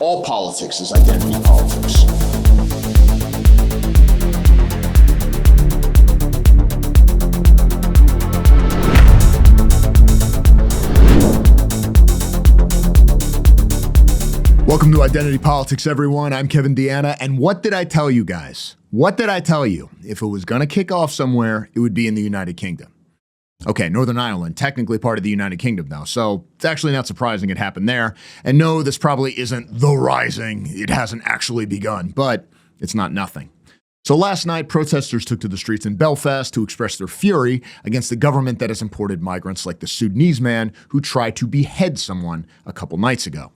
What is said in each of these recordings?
All politics is identity politics. Welcome to Identity Politics, everyone. I'm DeAnna, and what did I tell you guys? What did I tell you? If it was going to kick off somewhere, it would be in the United Kingdom. Okay, Northern Ireland, technically part of the United Kingdom now, so it's actually not surprising it happened there. And no, this probably isn't the rising. It hasn't actually begun, but it's not nothing. So last night, protesters took to the streets in Belfast to express their fury against the government that has imported migrants like the Sudanese man who tried to behead someone a couple nights ago.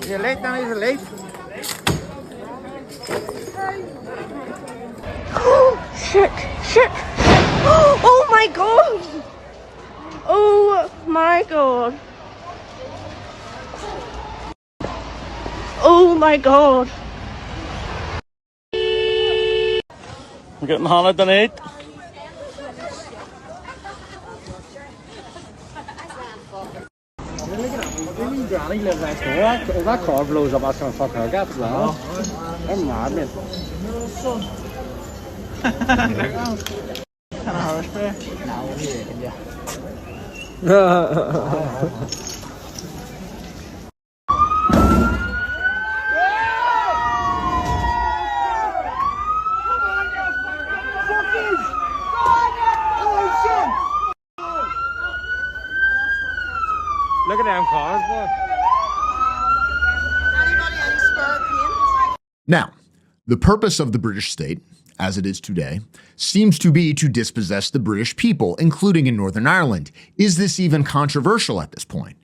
You're late now, you're late. Oh, shit. Oh my god. Oh my god. Oh my god. I'm getting hammered tonight. Granny lives next door. If that car blows up, that's gonna fuck her guts, man. I'm mad, man. Kind of harsh, bro. No, we're here, yeah. Look at them cars, boy. Now, the purpose of the British state, as it is today, seems to be to dispossess the British people, including in Northern Ireland. Is this even controversial at this point?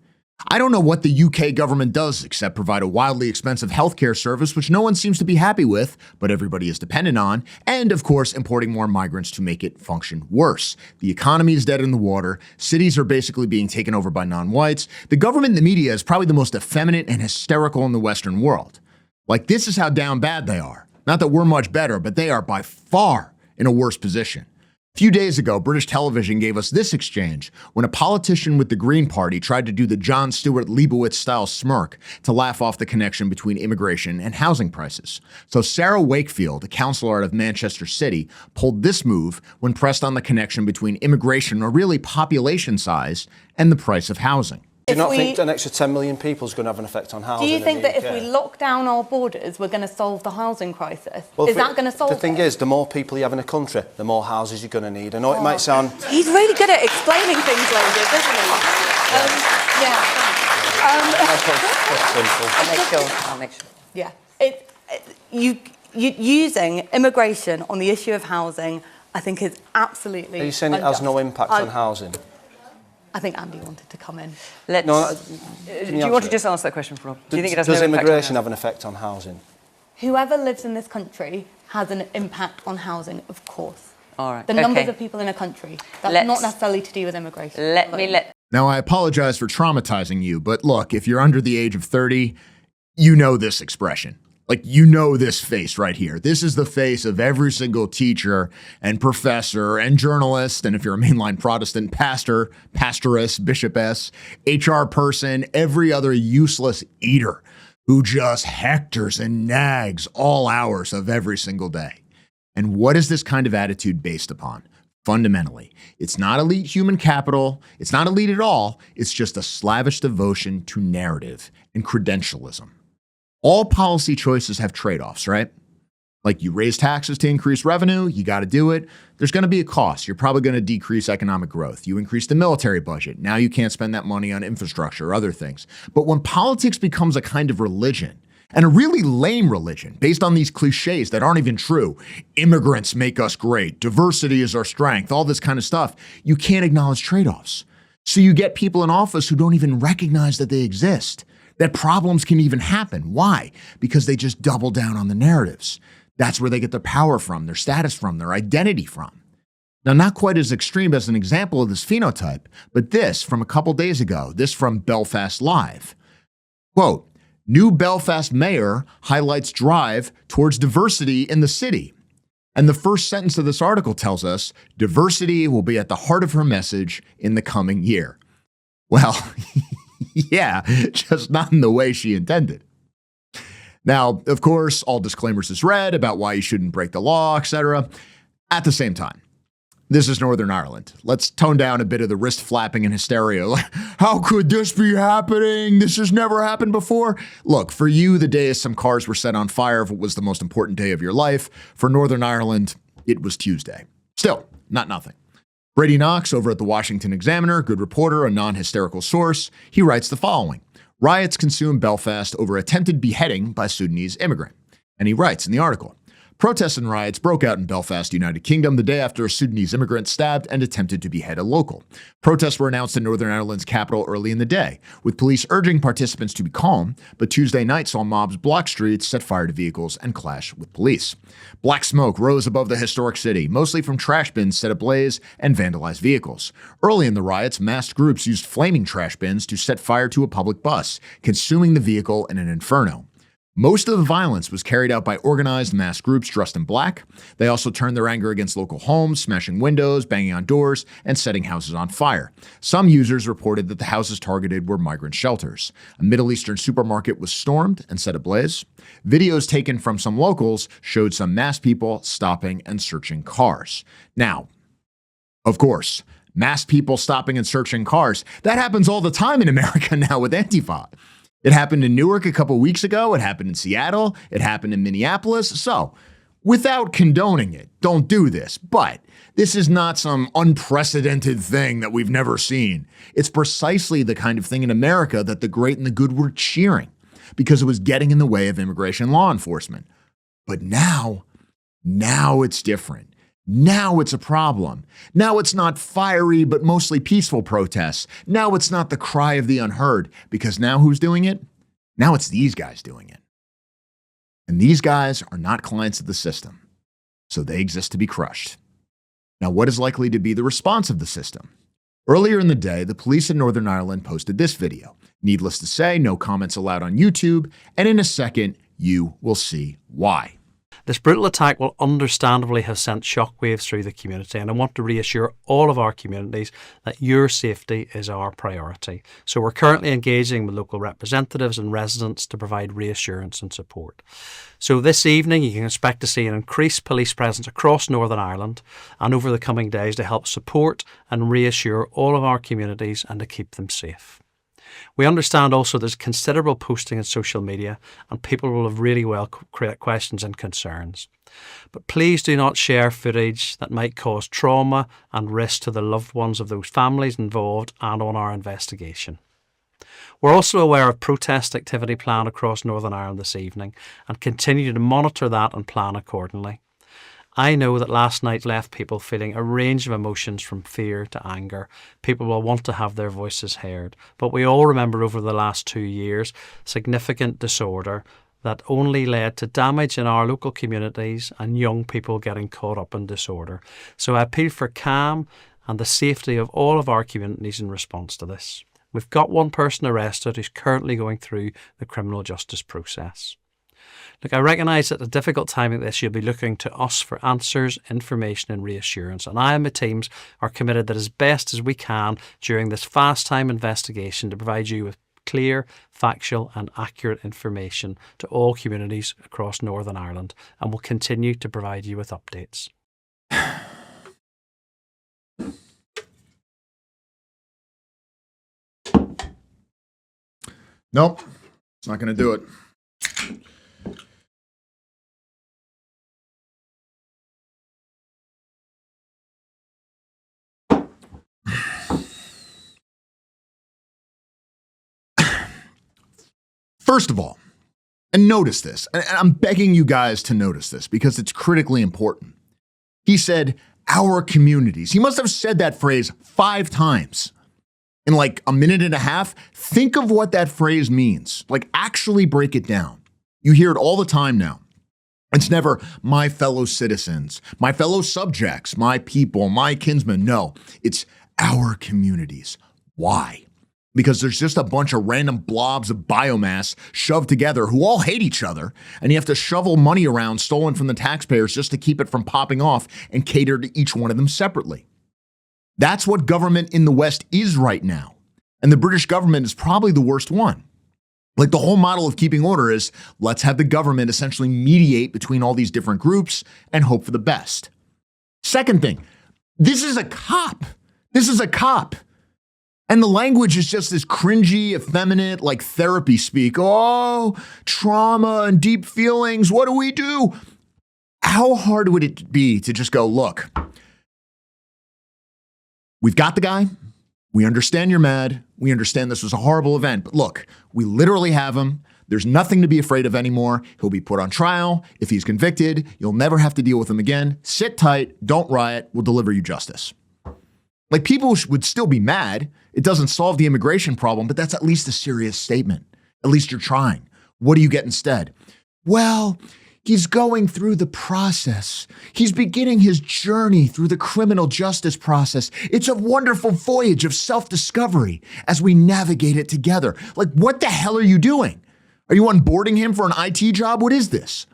I don't know what the UK government does except provide a wildly expensive healthcare service which no one seems to be happy with, but everybody is dependent on, and of course importing more migrants to make it function worse. The economy is dead in the water, cities are basically being taken over by non-whites, the government and the media is probably the most effeminate and hysterical in the Western world. Like, this is how down bad they are. Not that we're much better, but they are by far in a worse position. A few days ago, British television gave us this exchange when a politician with the Green Party tried to do the Jon Stewart Leibowitz-style smirk to laugh off the connection between immigration and housing prices. So Sarah Wakefield, a councillor out of Manchester City, pulled this move when pressed on the connection between immigration, or really population size, and the price of housing. Do you not think an extra 10 million people is going to have an effect on housing? Do you think that UK? if we lock down our borders, we're going to solve the housing crisis? Well, is that going to solve it? The thing is, the more people you have in a country, the more houses you're going to need. I know it might sound... He's really good at explaining things like this, isn't he? I'll make sure. Yeah. Using immigration on the issue of housing, I think, is absolutely Are you saying it has no impact on housing? I think Andy wanted to come in. Do you want to just answer that question, Rob? Do you think it has no impact on immigration have an effect on housing? Whoever lives in this country has an impact on housing, of course. All right. The numbers of people in a country. That's not necessarily to do with immigration. Now, I apologize for traumatizing you, but look, if you're under the age of 30, you know this expression. Like, you know this face right here. This is the face of every single teacher and professor and journalist, and if you're a mainline Protestant, pastor, pastoress, bishopess, HR person, every other useless eater who just hectors and nags all hours of every single day. And what is this kind of attitude based upon? Fundamentally, it's not elite human capital. It's not elite at all. It's just a slavish devotion to narrative and credentialism. All policy choices have trade-offs, right? Like, you raise taxes to increase revenue, you got to do it. There's going to be a cost. You're probably going to decrease economic growth. You increase the military budget. Now you can't spend that money on infrastructure or other things. But when politics becomes a kind of religion, and a really lame religion based on these cliches that aren't even true, immigrants make us great, diversity is our strength, all this kind of stuff, you can't acknowledge trade-offs. So you get people in office who don't even recognize that they exist, that problems can even happen. Why? Because they just double down on the narratives. That's where they get their power from, their status from, their identity from. Now, not quite as extreme as an example of this phenotype, but this from a couple days ago, this from Belfast Live. Quote, "New Belfast mayor highlights drive towards diversity in the city." And the first sentence of this article tells us diversity will be at the heart of her message in the coming year. Well, yeah, just not in the way she intended. Now, of course, all disclaimers is read about why you shouldn't break the law, etc. At the same time, this is Northern Ireland. Let's tone down a bit of the wrist flapping and hysteria. How could this be happening? This has never happened before. Look, for you, the day some cars were set on fire was the most important day of your life. For Northern Ireland, it was Tuesday. Still, not nothing. Brady Knox over at the Washington Examiner, good reporter, a non-hysterical source, he writes the following. Riots consume Belfast over attempted beheading by Sudanese immigrant. And he writes in the article, protests and riots broke out in Belfast, United Kingdom, the day after a Sudanese immigrant stabbed and attempted to behead a local. Protests were announced in Northern Ireland's capital early in the day, with police urging participants to be calm, but Tuesday night saw mobs block streets, set fire to vehicles, and clash with police. Black smoke rose above the historic city, mostly from trash bins set ablaze and vandalized vehicles. Early in the riots, masked groups used flaming trash bins to set fire to a public bus, consuming the vehicle in an inferno. Most of the violence was carried out by organized mass groups dressed in black. They also turned their anger against local homes, smashing windows, banging on doors, and setting houses on fire. Some users reported that the houses targeted were migrant shelters. A Middle Eastern supermarket was stormed and set ablaze. Videos taken from some locals showed some masked people stopping and searching cars. Now, of course, masked people stopping and searching cars, that happens all the time in America now with Antifa. It happened in Newark a couple weeks ago. It happened in Seattle. It happened in Minneapolis. So, without condoning it, don't do this. But this is not some unprecedented thing that we've never seen. It's precisely the kind of thing in America that the great and the good were cheering because it was getting in the way of immigration law enforcement. But now it's different. Now it's a problem. Now it's not fiery, but mostly peaceful protests. Now it's not the cry of the unheard, because now who's doing it? Now it's these guys doing it. And these guys are not clients of the system, so they exist to be crushed. Now, what is likely to be the response of the system? Earlier in the day, the police in Northern Ireland posted this video. Needless to say, no comments allowed on YouTube, and in a second, you will see why. This brutal attack will understandably have sent shockwaves through the community, and I want to reassure all of our communities that your safety is our priority. So we're currently engaging with local representatives and residents to provide reassurance and support. So this evening you can expect to see an increased police presence across Northern Ireland and over the coming days to help support and reassure all of our communities and to keep them safe. We understand also there's considerable posting in social media and people will have really well create questions and concerns. But please do not share footage that might cause trauma and risk to the loved ones of those families involved and on our investigation. We're also aware of protest activity planned across Northern Ireland this evening and continue to monitor that and plan accordingly. I know that last night left people feeling a range of emotions from fear to anger. People will want to have their voices heard. But we all remember over the last 2 years, significant disorder that only led to damage in our local communities and young people getting caught up in disorder. So I appeal for calm and the safety of all of our communities in response to this. We've got one person arrested who's currently going through the criminal justice process. Look, I recognise that at a difficult time like this, you'll be looking to us for answers, information and reassurance. And I and my teams are committed that as best as we can during this fast-time investigation to provide you with clear, factual and accurate information to all communities across Northern Ireland, and will continue to provide you with updates. Nope, it's not going to do it. First of all, and notice this, and I'm begging you guys to notice this because it's critically important. He said, our communities. He must have said that phrase 5 times in like a minute and a half. Think of what that phrase means. Like, actually break it down. You hear it all the time now. It's never my fellow citizens, my fellow subjects, my people, my kinsmen. No, it's our communities. Why? Because there's just a bunch of random blobs of biomass shoved together who all hate each other, and you have to shovel money around stolen from the taxpayers just to keep it from popping off and cater to each one of them separately. That's what government in the West is right now. And the British government is probably the worst one. Like the whole model of keeping order is let's have the government essentially mediate between all these different groups and hope for the best. Second thing, this is a cop. This is a cop. And the language is just this cringy, effeminate, like therapy speak. Oh, trauma and deep feelings. What do we do? How hard would it be to just go, look, we've got the guy. We understand you're mad. We understand this was a horrible event. But look, we literally have him. There's nothing to be afraid of anymore. He'll be put on trial. If he's convicted, you'll never have to deal with him again. Sit tight. Don't riot. We'll deliver you justice. Like people would still be mad. It doesn't solve the immigration problem, but that's at least a serious statement. At least you're trying. What do you get instead? Well, he's going through the process. He's beginning his journey through the criminal justice process. It's a wonderful voyage of self-discovery as we navigate it together. Like, what the hell are you doing? Are you onboarding him for an IT job? What is this?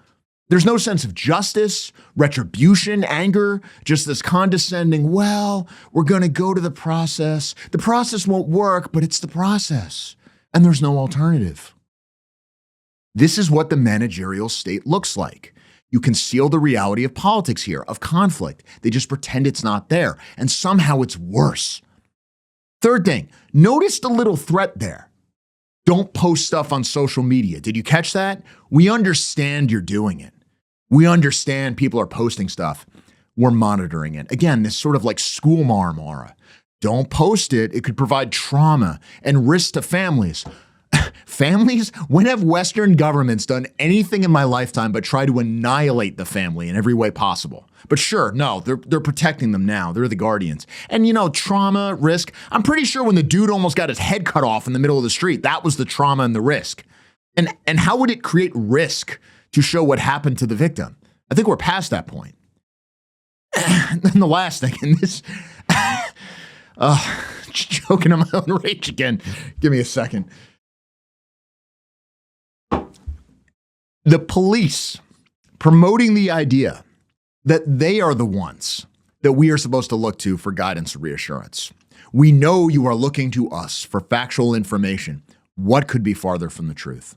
There's no sense of justice, retribution, anger, just this condescending, well, we're going to go to the process. The process won't work, but it's the process. And there's no alternative. This is what the managerial state looks like. You conceal the reality of politics here, of conflict. They just pretend it's not there. And somehow it's worse. Third thing, notice the little threat there. Don't post stuff on social media. Did you catch that? We understand you're doing it. We understand people are posting stuff. We're monitoring it. Again, this sort of like school marmora. Don't post it. It could provide trauma and risk to families. Families? When have Western governments done anything in my lifetime but try to annihilate the family in every way possible? But sure, no, they're protecting them now. They're the guardians. And you know, trauma, risk. I'm pretty sure when the dude almost got his head cut off in the middle of the street, that was the trauma and the risk. And how would it create risk to show what happened to the victim? I think we're past that point. And then the last thing, and this, choking on my own rage again. Give me a second. The police promoting the idea that they are the ones that we are supposed to look to for guidance and reassurance. We know you are looking to us for factual information. What could be farther from the truth?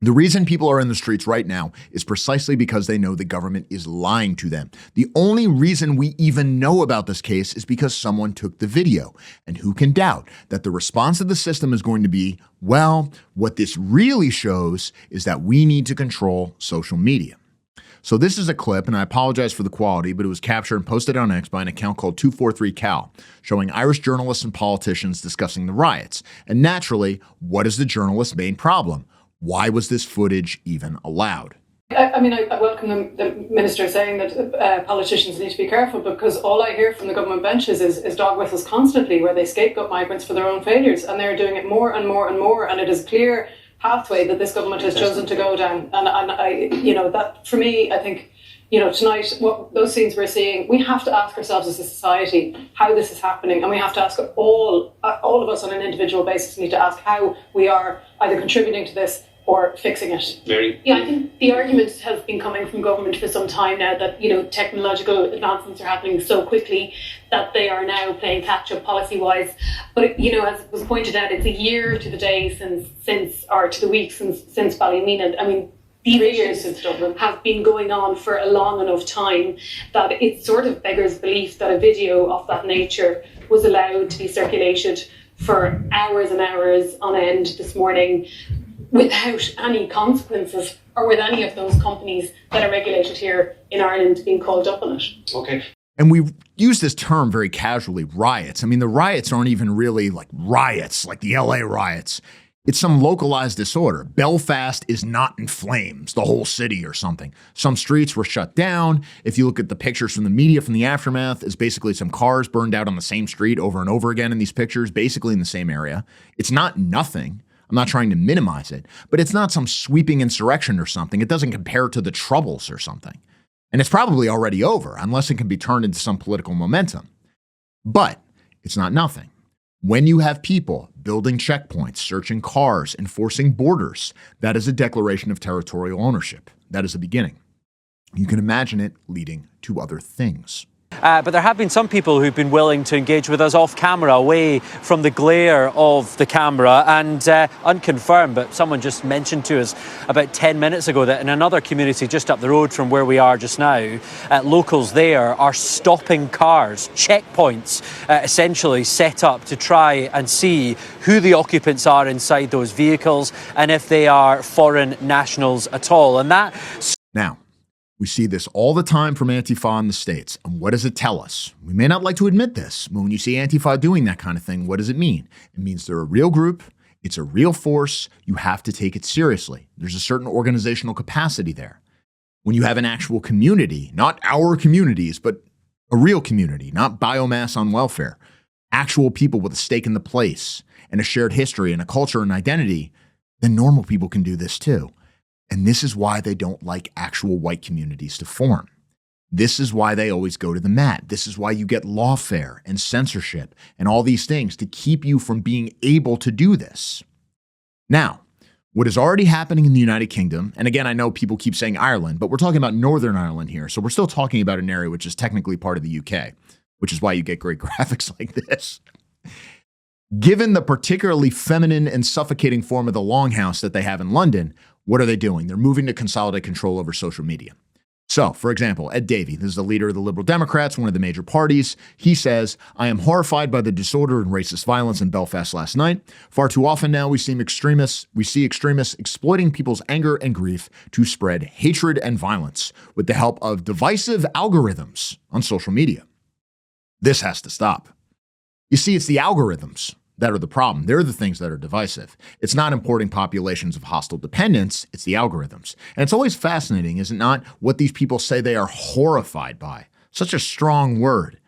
The reason people are in the streets right now is precisely because they know the government is lying to them. The only reason we even know about this case is because someone took the video. And who can doubt that the response of the system is going to be, well, what this really shows is that we need to control social media. So this is a clip, and I apologize for the quality, but it was captured and posted on X by an account called 243Cal, showing Irish journalists and politicians discussing the riots. And naturally, what is the journalist's main problem? Why was this footage even allowed? I welcome the minister saying that politicians need to be careful, because all I hear from the government benches is dog whistles constantly, where they scapegoat migrants for their own failures, and they're doing it more and more and more, and it is clear pathway that this government has chosen to go down. And I, that for me, I think, tonight, what those scenes we're seeing, we have to ask ourselves as a society how this is happening, and we have to ask all of us on an individual basis need to ask how we are either contributing to this or fixing it. Mary? Yeah, I think the argument has been coming from government for some time now that, technological advancements are happening so quickly that they are now playing catch-up policy-wise. But, as was pointed out, it's a year to the day or to the week since Ballymena. I mean, these issues have been going on for a long enough time that it sort of beggars belief that a video of that nature was allowed to be circulated for hours and hours on end this morning without any consequences, or with any of those companies that are regulated here in Ireland being called up on it. Okay. And we use this term very casually, riots. I mean, the riots aren't even really like riots, like the LA riots. It's some localized disorder. Belfast is not in flames, the whole city or something. Some streets were shut down. If you look at the pictures from the media from the aftermath, it's basically some cars burned out on the same street over and over again in these pictures, basically in the same area. It's not nothing. I'm not trying to minimize it, but it's not some sweeping insurrection or something. It doesn't compare to the Troubles or something. And it's probably already over, unless it can be turned into some political momentum. But it's not nothing. When you have people building checkpoints, searching cars, enforcing borders, that is a declaration of territorial ownership. That is a beginning. You can imagine it leading to other things. But there have been some people who've been willing to engage with us off camera, away from the glare of the camera, and unconfirmed, but someone just mentioned to us about 10 minutes ago that in another community just up the road from where we are just now, locals there are stopping cars, checkpoints essentially set up to try and see who the occupants are inside those vehicles and if they are foreign nationals at all. And that... Now, we see this all the time from Antifa in the States. And what does it tell us? We may not like to admit this, but when you see Antifa doing that kind of thing, what does it mean? It means they're a real group. It's a real force. You have to take it seriously. There's a certain organizational capacity there. When you have an actual community, not our communities, but a real community, not biomass on welfare, actual people with a stake in the place and a shared history and a culture and identity, then normal people can do this too. And this is why they don't like actual white communities to form. This is why they always go to the mat. This is why you get lawfare and censorship and all these things to keep you from being able to do this. Now, what is already happening in the United Kingdom, and again, I know people keep saying Ireland, but we're talking about Northern Ireland here. So we're still talking about an area which is technically part of the UK, which is why you get great graphics like this. Given the particularly feminine and suffocating form of the longhouse that they have in London, what are they doing? They're moving to consolidate control over social media. So, for example, Ed Davey, this is the leader of the Liberal Democrats, one of the major parties. He says, "I am horrified by the disorder and racist violence in Belfast last night. Far too often now we see extremists exploiting people's anger and grief to spread hatred and violence with the help of divisive algorithms on social media. This has to stop." You see, it's the algorithms that are the problem. They're the things that are divisive. It's not importing populations of hostile dependents, it's the algorithms. And it's always fascinating, is it not, what these people say they are horrified by. Such a strong word.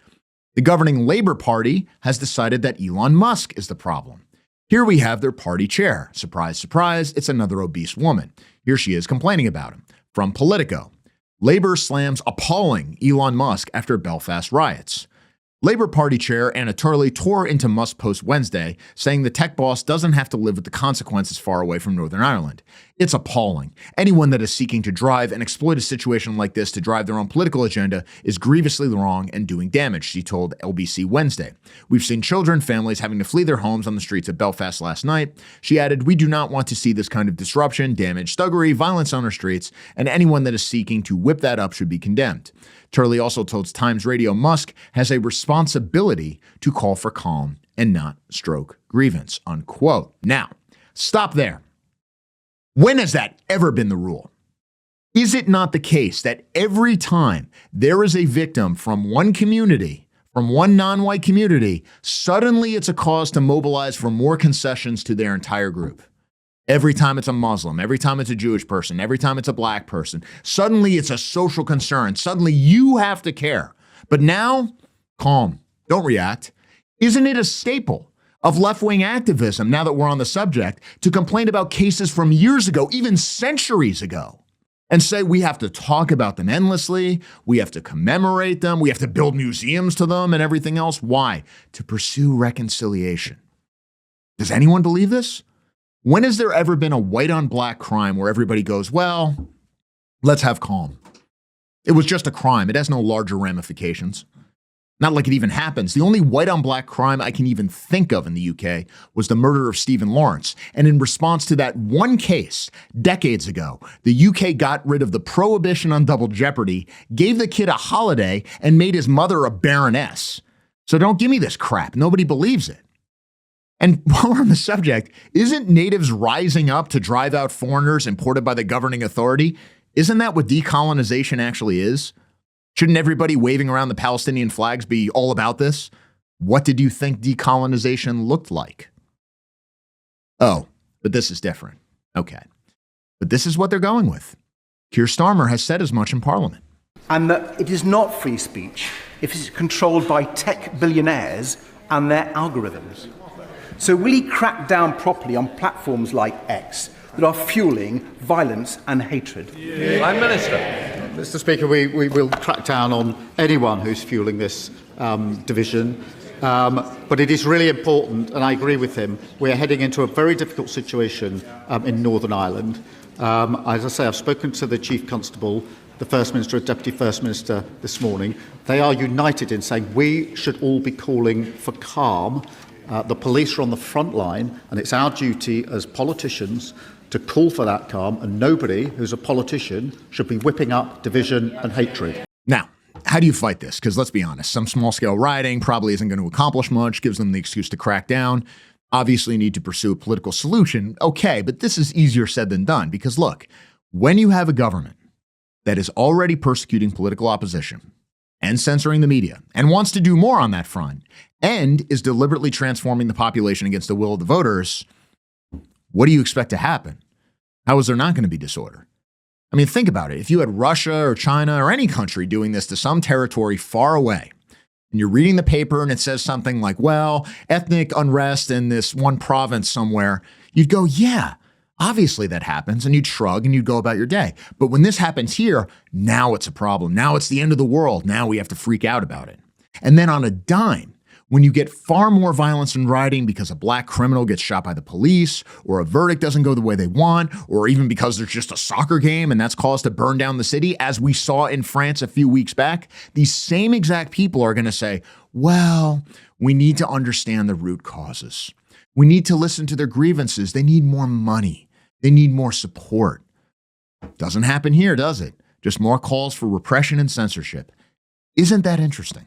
The governing Labour Party has decided that Elon Musk is the problem. Here we have their party chair. Surprise, surprise, it's another obese woman. Here she is complaining about him. From Politico, Labour slams appalling Elon Musk after Belfast riots. Labour Party Chair Daniel Tyrie tore into Musk's post Wednesday, saying the tech boss doesn't have to live with the consequences far away from Northern Ireland. It's appalling. Anyone that is seeking to drive and exploit a situation like this to drive their own political agenda is grievously wrong and doing damage, she told LBC Wednesday. We've seen children, families having to flee their homes on the streets of Belfast last night. She added, "We do not want to see this kind of disruption, damage, thuggery, violence on our streets, and anyone that is seeking to whip that up should be condemned." Turley also told Times Radio Musk has a responsibility to call for calm and not stroke grievance, unquote. Now, stop there. When has that ever been the rule? Is it not the case that every time there is a victim from one community, from one non-white community, suddenly it's a cause to mobilize for more concessions to their entire group? Every time it's a Muslim, every time it's a Jewish person, every time it's a black person, suddenly it's a social concern. Suddenly you have to care. But now, calm, don't react. Isn't it a staple of left-wing activism, now that we're on the subject, to complain about cases from years ago, even centuries ago, and say we have to talk about them endlessly, we have to commemorate them, we have to build museums to them and everything else? Why? To pursue reconciliation. Does anyone believe this? When has there ever been a white on black crime where everybody goes, well, let's have calm? It was just a crime. It has no larger ramifications. Not like it even happens. The only white on black crime I can even think of in the UK was the murder of Stephen Lawrence. And in response to that one case decades ago, the UK got rid of the prohibition on double jeopardy, gave the kid a holiday, and made his mother a baroness. So don't give me this crap. Nobody believes it. And while we're on the subject, isn't natives rising up to drive out foreigners imported by the governing authority? Isn't that what decolonization actually is? Shouldn't everybody waving around the Palestinian flags be all about this? What did you think decolonization looked like? Oh, but this is different. Okay. But this is what they're going with. Keir Starmer has said as much in Parliament. And that it is not free speech if it's controlled by tech billionaires and their algorithms. So will he crack down properly on platforms like X that are fueling violence and hatred? Prime Minister. Mr. Speaker, we will crack down on anyone who's fueling this division. But it is really important, and I agree with him, we are heading into a very difficult situation in Northern Ireland. As I say, I've spoken to the Chief Constable. the First Minister and Deputy First Minister this morning. They are united in saying we should all be calling for calm. The police are on the front line, and it's our duty as politicians to call for that calm, and nobody who's a politician should be whipping up division and hatred. Now, how do you fight this? Because let's be honest, some small-scale rioting probably isn't going to accomplish much, gives them the excuse to crack down. Obviously, you need to pursue a political solution. Okay, but this is easier said than done, because look, when you have a government that is already persecuting political opposition and censoring the media and wants to do more on that front and is deliberately transforming the population against the will of the voters, what do you expect to happen? How is there not going to be disorder? I mean, think about it. If you had Russia or China or any country doing this to some territory far away, and you're reading the paper and it says something like, well, ethnic unrest in this one province somewhere, you'd go, yeah, obviously that happens, and you'd shrug and you'd go about your day. But when this happens here, now it's a problem. Now it's the end of the world. Now we have to freak out about it. And then on a dime, when you get far more violence and rioting because a black criminal gets shot by the police, or a verdict doesn't go the way they want, or even because there's just a soccer game and that's caused to burn down the city, as we saw in France a few weeks back, these same exact people are going to say, well, we need to understand the root causes. We need to listen to their grievances. They need more money. They need more support. Doesn't happen here, does it? Just more calls for repression and censorship. Isn't that interesting?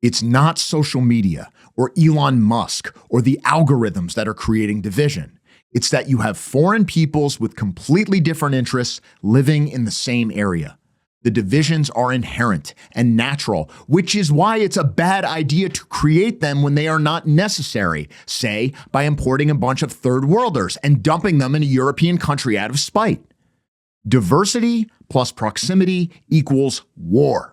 It's not social media or Elon Musk or the algorithms that are creating division. It's that you have foreign peoples with completely different interests living in the same area. The divisions are inherent and natural, which is why it's a bad idea to create them when they are not necessary, say by importing a bunch of third worlders and dumping them in a European country out of spite. Diversity plus proximity equals war.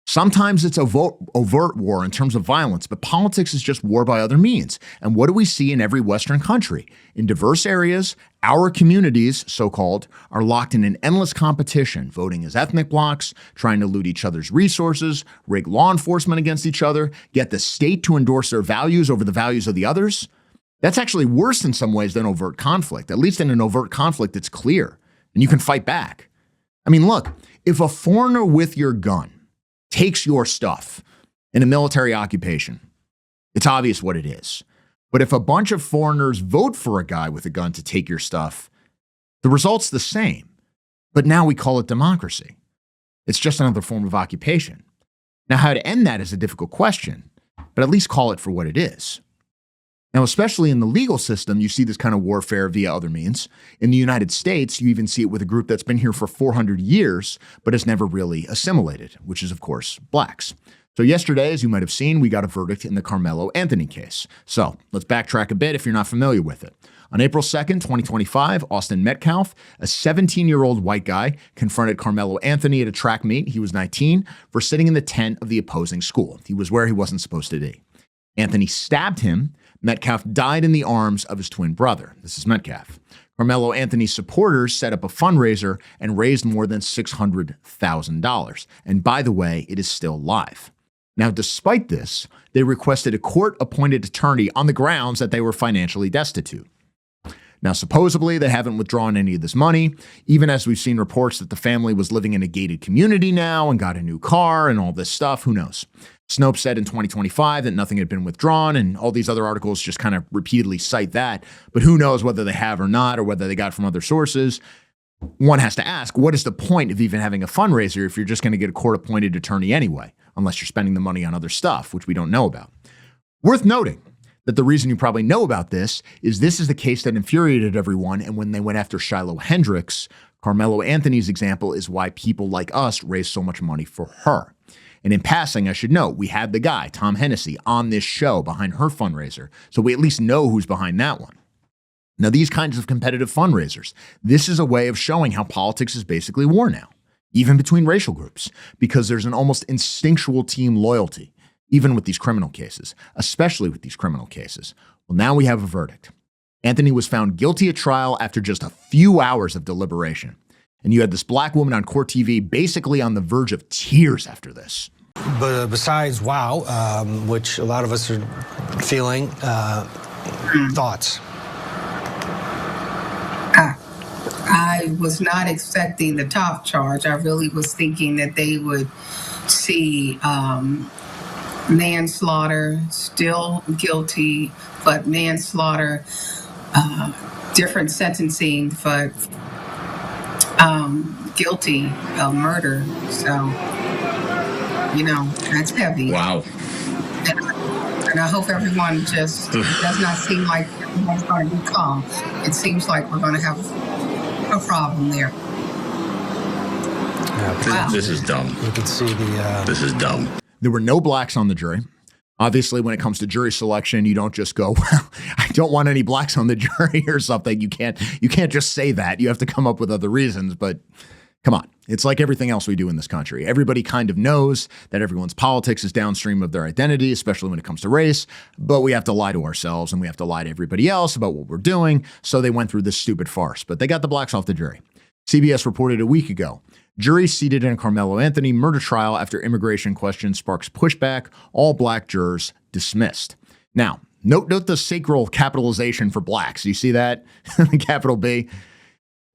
Sometimes it's overt war in terms of violence, but politics is just war by other means. And what do we see in every Western country? In diverse areas, our communities, so-called, are locked in an endless competition, voting as ethnic blocs, trying to loot each other's resources, rig law enforcement against each other, get the state to endorse their values over the values of the others. That's actually worse in some ways than overt conflict. At least in an overt conflict, it's clear, and you can fight back. I mean, look, if a foreigner with your gun takes your stuff in a military occupation, it's obvious what it is. But if a bunch of foreigners vote for a guy with a gun to take your stuff, the result's the same. But now we call it democracy. It's just another form of occupation. Now, how to end that is a difficult question, but at least call it for what it is. Now, especially in the legal system, you see this kind of warfare via other means. In the United States, you even see it with a group that's been here for 400 years, but has never really assimilated, which is, of course, blacks. So yesterday, as you might have seen, we got a verdict in the Karmelo Anthony case. So let's backtrack a bit if you're not familiar with it. On April 2nd, 2025, Austin Metcalf, a 17-year-old white guy, confronted Karmelo Anthony at a track meet. He was 19 for sitting in the tent of the opposing school. He was where he wasn't supposed to be. Anthony stabbed him. Metcalf died in the arms of his twin brother. This is Metcalf. Karmelo Anthony's supporters set up a fundraiser and raised more than $600,000. And by the way, it is still live. Now, despite this, they requested a court-appointed attorney on the grounds that they were financially destitute. Now, supposedly, they haven't withdrawn any of this money, even as we've seen reports that the family was living in a gated community now and got a new car and all this stuff. Who knows? Snopes said in 2025 that nothing had been withdrawn, and all these other articles just kind of repeatedly cite that. But who knows whether they have or not, or whether they got from other sources. One has to ask, what is the point of even having a fundraiser if you're just going to get a court-appointed attorney anyway, unless you're spending the money on other stuff, which we don't know about? Worth noting that the reason you probably know about this is the case that infuriated everyone, and when they went after Shiloh Hendricks, Karmelo Anthony's example is why people like us raise so much money for her. And in passing, I should note, we had the guy, Tom Hennessy, on this show behind her fundraiser, so we at least know who's behind that one. Now, these kinds of competitive fundraisers, this is a way of showing how politics is basically war now, even between racial groups, because there's an almost instinctual team loyalty, even with these criminal cases, especially with these criminal cases. Well, now we have a verdict. Anthony was found guilty at trial after just a few hours of deliberation. And you had this black woman on court TV basically on the verge of tears after this. But besides wow, which a lot of us are feeling, thoughts? I I was not expecting the top charge. I really was thinking that they would see manslaughter, still guilty, but manslaughter, different sentencing, but guilty of murder. So, that's heavy. Wow. And I hope everyone just does not seem like everyone's going to be calm. It seems like we're going to have a problem there. Yeah, this is dumb. You can see This is dumb. There were no blacks on the jury. Obviously, when it comes to jury selection, you don't just go, well, I don't want any blacks on the jury or something. You can't just say that. You have to come up with other reasons. But come on. It's like everything else we do in this country. Everybody kind of knows that everyone's politics is downstream of their identity, especially when it comes to race. But we have to lie to ourselves and we have to lie to everybody else about what we're doing. So they went through this stupid farce. But they got the blacks off the jury. CBS reported a week ago. Jury seated in a Karmelo Anthony murder trial after immigration question sparks pushback. All black jurors dismissed. Now, note the sacral capitalization for blacks. You see that? Capital B.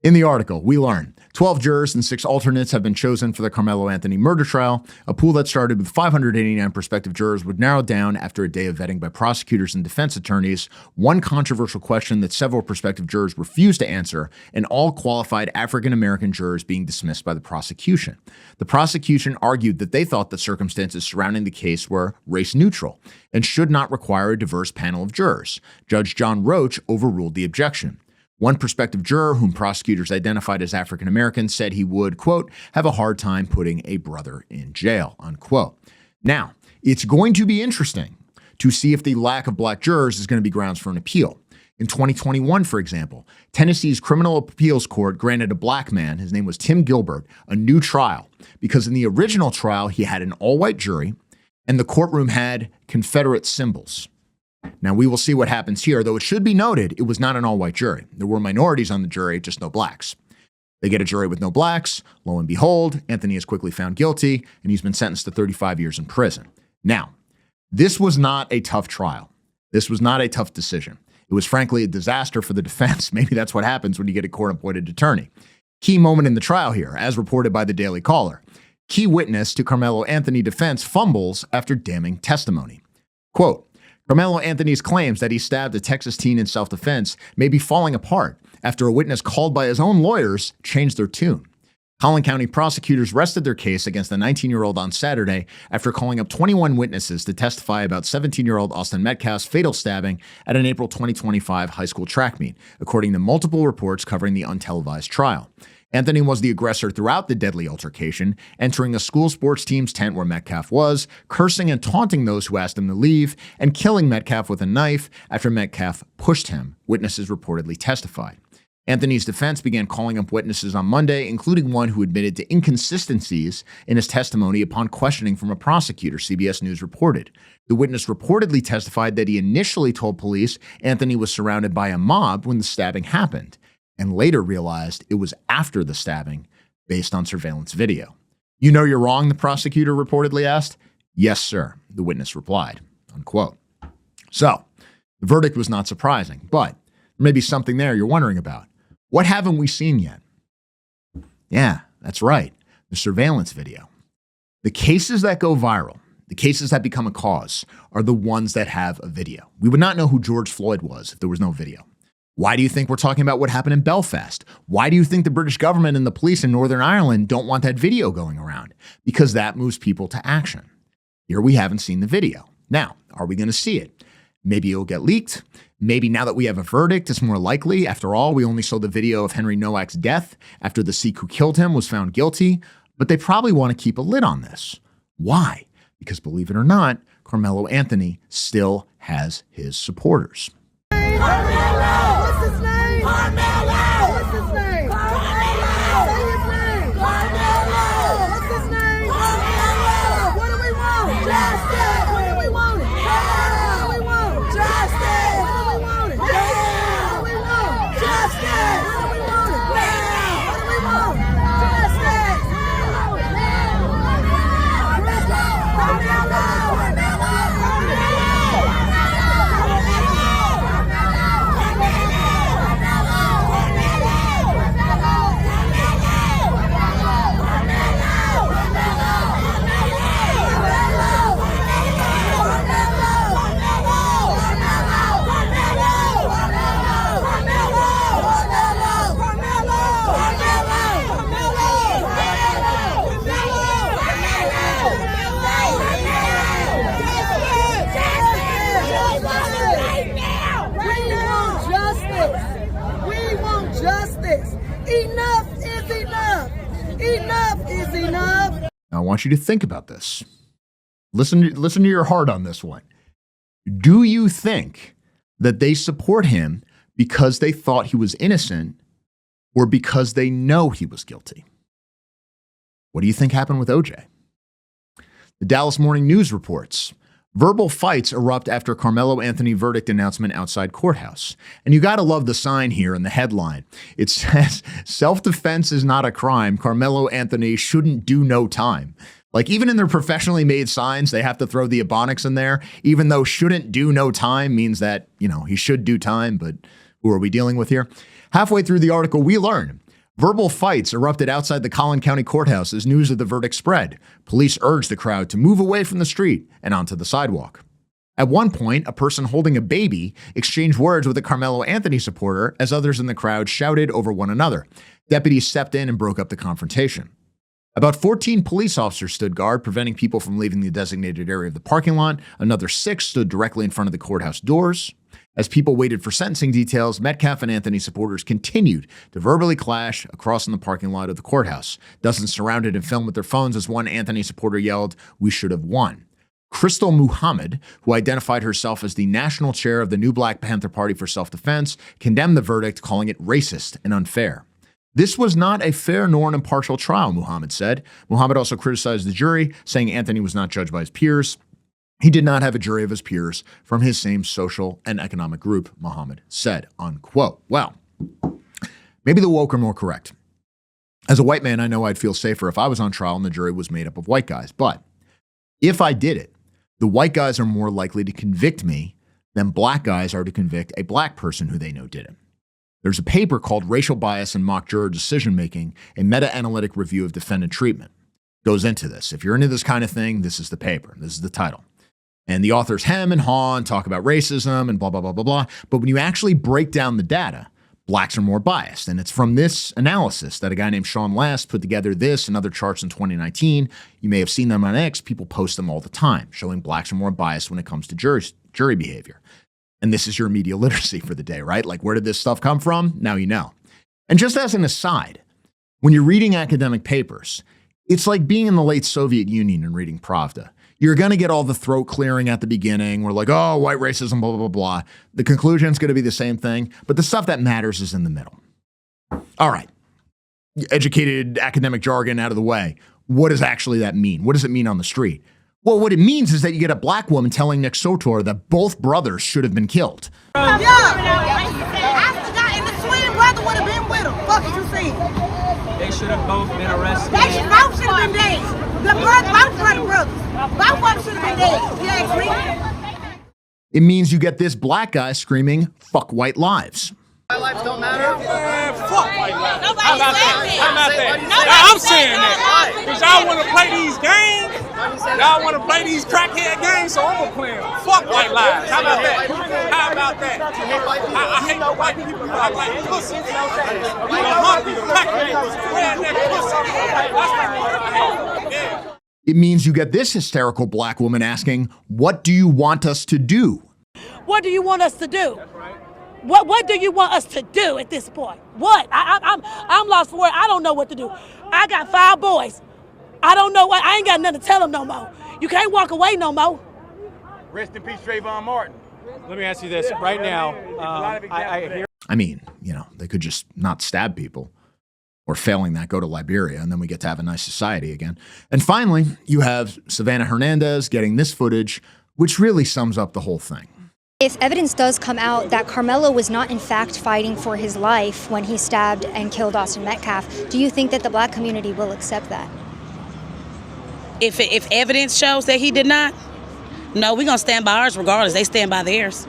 In the article, we learn 12 jurors and 6 alternates have been chosen for the Karmelo Anthony murder trial. A pool that started with 589 prospective jurors would narrow down after a day of vetting by prosecutors and defense attorneys. One controversial question that several prospective jurors refused to answer, and all qualified African-American jurors being dismissed by the prosecution. The prosecution argued that they thought the circumstances surrounding the case were race neutral and should not require a diverse panel of jurors. Judge John Roach overruled the objection. One prospective juror, whom prosecutors identified as African-American, said he would, quote, have a hard time putting a brother in jail, unquote. Now, it's going to be interesting to see if the lack of black jurors is going to be grounds for an appeal. In 2021, for example, Tennessee's Criminal Appeals Court granted a black man, his name was Tim Gilbert, a new trial because in the original trial, he had an all-white jury and the courtroom had Confederate symbols. Now, we will see what happens here, though it should be noted it was not an all-white jury. There were minorities on the jury, just no blacks. They get a jury with no blacks. Lo and behold, Anthony is quickly found guilty, and he's been sentenced to 35 years in prison. Now, this was not a tough trial. This was not a tough decision. It was frankly a disaster for the defense. Maybe that's what happens when you get a court-appointed attorney. Key moment in the trial here, as reported by the Daily Caller. Key witness to Karmelo Anthony defense fumbles after damning testimony. Quote, Karmelo Anthony's claims that he stabbed a Texas teen in self-defense may be falling apart after a witness called by his own lawyers changed their tune. Collin County prosecutors rested their case against the 19-year-old on Saturday after calling up 21 witnesses to testify about 17-year-old Austin Metcalf's fatal stabbing at an April 2025 high school track meet, according to multiple reports covering the untelevised trial. Anthony was the aggressor throughout the deadly altercation, entering a school sports team's tent where Metcalf was, cursing and taunting those who asked him to leave, and killing Metcalf with a knife after Metcalf pushed him, witnesses reportedly testified. Anthony's defense began calling up witnesses on Monday, including one who admitted to inconsistencies in his testimony upon questioning from a prosecutor, CBS News reported. The witness reportedly testified that he initially told police Anthony was surrounded by a mob when the stabbing happened, and later realized it was after the stabbing based on surveillance video. You know you're wrong, the prosecutor reportedly asked. Yes, sir, the witness replied, unquote. So, the verdict was not surprising, but there may be something there you're wondering about. What haven't we seen yet? Yeah, that's right, the surveillance video. The cases that go viral, the cases that become a cause, are the ones that have a video. We would not know who George Floyd was if there was no video. Why do you think we're talking about what happened in Belfast? Why do you think the British government and the police in Northern Ireland don't want that video going around? Because that moves people to action. Here we haven't seen the video. Now, are we going to see it? Maybe it'll get leaked. Maybe now that we have a verdict, it's more likely. After all, we only saw the video of Henry Nowak's death after the Sikh who killed him was found guilty. But they probably want to keep a lid on this. Why? Because believe it or not, Karmelo Anthony still has his supporters. Karmelo! What's his name? Karmelo! What's his name? Karmelo! Say his name! Karmelo! What's his name? Karmelo! What do we want? Justice! What do we want? What do we want? Justice! What do we want? What do we want? Justice! What do we want? What do we want? Justice! Karmelo! want you to think about this. Listen to your heart on this one. Do you think that they support him because they thought he was innocent or because they know he was guilty? What do you think happened with OJ? The Dallas Morning News reports, verbal fights erupt after Karmelo Anthony verdict announcement outside courthouse. And you gotta love the sign here in the headline. It says, self-defense is not a crime. Karmelo Anthony shouldn't do no time. Like, even in their professionally made signs, they have to throw the ebonics in there, even though shouldn't do no time means that, he should do time, but who are we dealing with here? Halfway through the article, we learn verbal fights erupted outside the Collin County Courthouse as news of the verdict spread. Police urged the crowd to move away from the street and onto the sidewalk. At one point, a person holding a baby exchanged words with a Karmelo Anthony supporter as others in the crowd shouted over one another. Deputies stepped in and broke up the confrontation. About 14 police officers stood guard, preventing people from leaving the designated area of the parking lot. Another 6 stood directly in front of the courthouse doors. As people waited for sentencing details, Metcalf and Anthony supporters continued to verbally clash across in the parking lot of the courthouse. Dozens surrounded and filmed with their phones as one Anthony supporter yelled, "We should have won." Crystal Muhammad, who identified herself as the national chair of the New Black Panther Party for Self-Defense, condemned the verdict, calling it racist and unfair. This was not a fair nor an impartial trial, Muhammad said. Muhammad also criticized the jury, saying Anthony was not judged by his peers. He did not have a jury of his peers from his same social and economic group, Muhammad said, unquote. Well, maybe the woke are more correct. As a white man, I know I'd feel safer if I was on trial and the jury was made up of white guys. But if I did it, the white guys are more likely to convict me than black guys are to convict a black person who they know did it. There's a paper called Racial Bias and Mock Juror Decision-Making, a meta-analytic review of defendant treatment. Goes into this. If you're into this kind of thing, this is the paper. This is the title. And the authors hem and haw and talk about racism and blah, blah, blah, blah, blah. But when you actually break down the data, blacks are more biased. And it's from this analysis that a guy named Sean Last put together this and other charts in 2019. You may have seen them on X. People post them all the time, showing blacks are more biased when it comes to jury behavior. And this is your media literacy for the day, right? Like, where did this stuff come from? Now you know. And just as an aside, when you're reading academic papers, it's like being in the late Soviet Union and reading Pravda. You're going to get all the throat clearing at the beginning. We're like, oh, white racism, blah, blah, blah, blah. The conclusion is going to be the same thing, but the stuff that matters is in the middle. All right. Educated academic jargon out of the way. What does actually that mean? What does it mean on the street? Well, what it means is that you get a black woman telling Nick Sotor that both brothers should have been killed. Yeah. I forgot, and the twin brother would have been with him. Fuck it, you see. They should have both been arrested. They both should have been dead. Both brothers. Both of them should have been dead. You ask me? It means you get this black guy screaming, "Fuck white lives." White lives don't matter? Fuck white lives. How about that? I'm saying that. Because y'all want to play these games. Y'all want to play these crackhead games, so I'm going to play them. Fuck white lives. How about that? How about that? I hate the white people because I like pussy. The hungry, crackhead, redneck pussy. That's the one I hate. Yeah. It means you get this hysterical black woman asking, "What do you want us to do?" What do you want us to do? What do you want us to do at this point? What? I'm lost for it. I don't know what to do. I got 5 boys. I don't know what. I ain't got nothing to tell them no more. You can't walk away no more. Rest in peace, Trayvon Martin. Let me ask you this right now. I mean, they could just not stab people, or failing that, go to Liberia, and then we get to have a nice society again. And finally, you have Savannah Hernandez getting this footage, which really sums up the whole thing. If evidence does come out that Karmelo was not in fact fighting for his life when he stabbed and killed Austin Metcalf, do you think that the black community will accept that? If evidence shows that he did not, no, we're going to stand by ours regardless. They stand by theirs.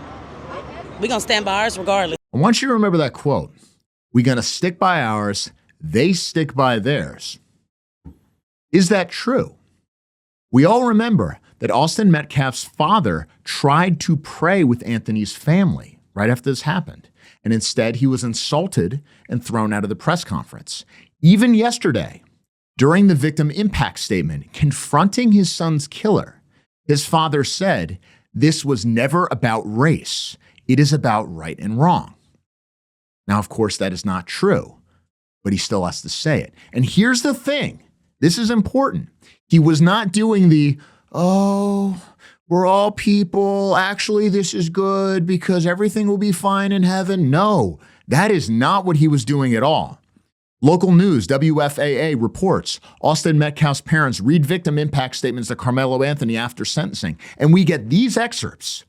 We're going to stand by ours regardless. I want you to remember that quote. We're going to stick by ours. They stick by theirs. Is that true? We all remember that Austin Metcalf's father tried to pray with Anthony's family right after this happened, and instead he was insulted and thrown out of the press conference. Even yesterday, during the victim impact statement confronting his son's killer, his father said, "This was never about race. It is about right and wrong." Now, of course, that is not true, but he still has to say it. And here's the thing. This is important. He was not doing the, oh, we're all people. Actually, this is good because everything will be fine in heaven. No, that is not what he was doing at all. Local news, WFAA reports, Austin Metcalf's parents read victim impact statements to Karmelo Anthony after sentencing. And we get these excerpts.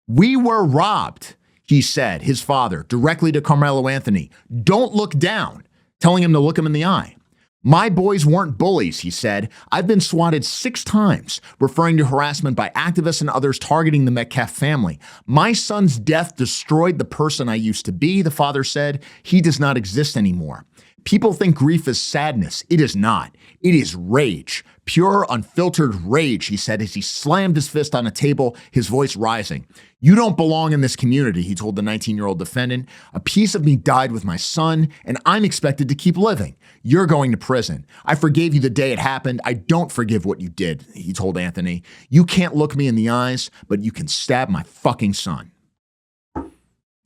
"We were robbed," he said, his father, directly to Karmelo Anthony. "Don't look down," telling him to look him in the eye. "My boys weren't bullies," he said. "I've been swatted 6 times," referring to harassment by activists and others targeting the Metcalf family. "My son's death destroyed the person I used to be," the father said. "He does not exist anymore. People think grief is sadness. It is not. It is rage. Pure, unfiltered rage," he said as he slammed his fist on a table, his voice rising. "You don't belong in this community," he told the 19-year-old defendant. "A piece of me died with my son, and I'm expected to keep living. You're going to prison. I forgave you the day it happened. I don't forgive what you did," he told Anthony. "You can't look me in the eyes, but you can stab my fucking son."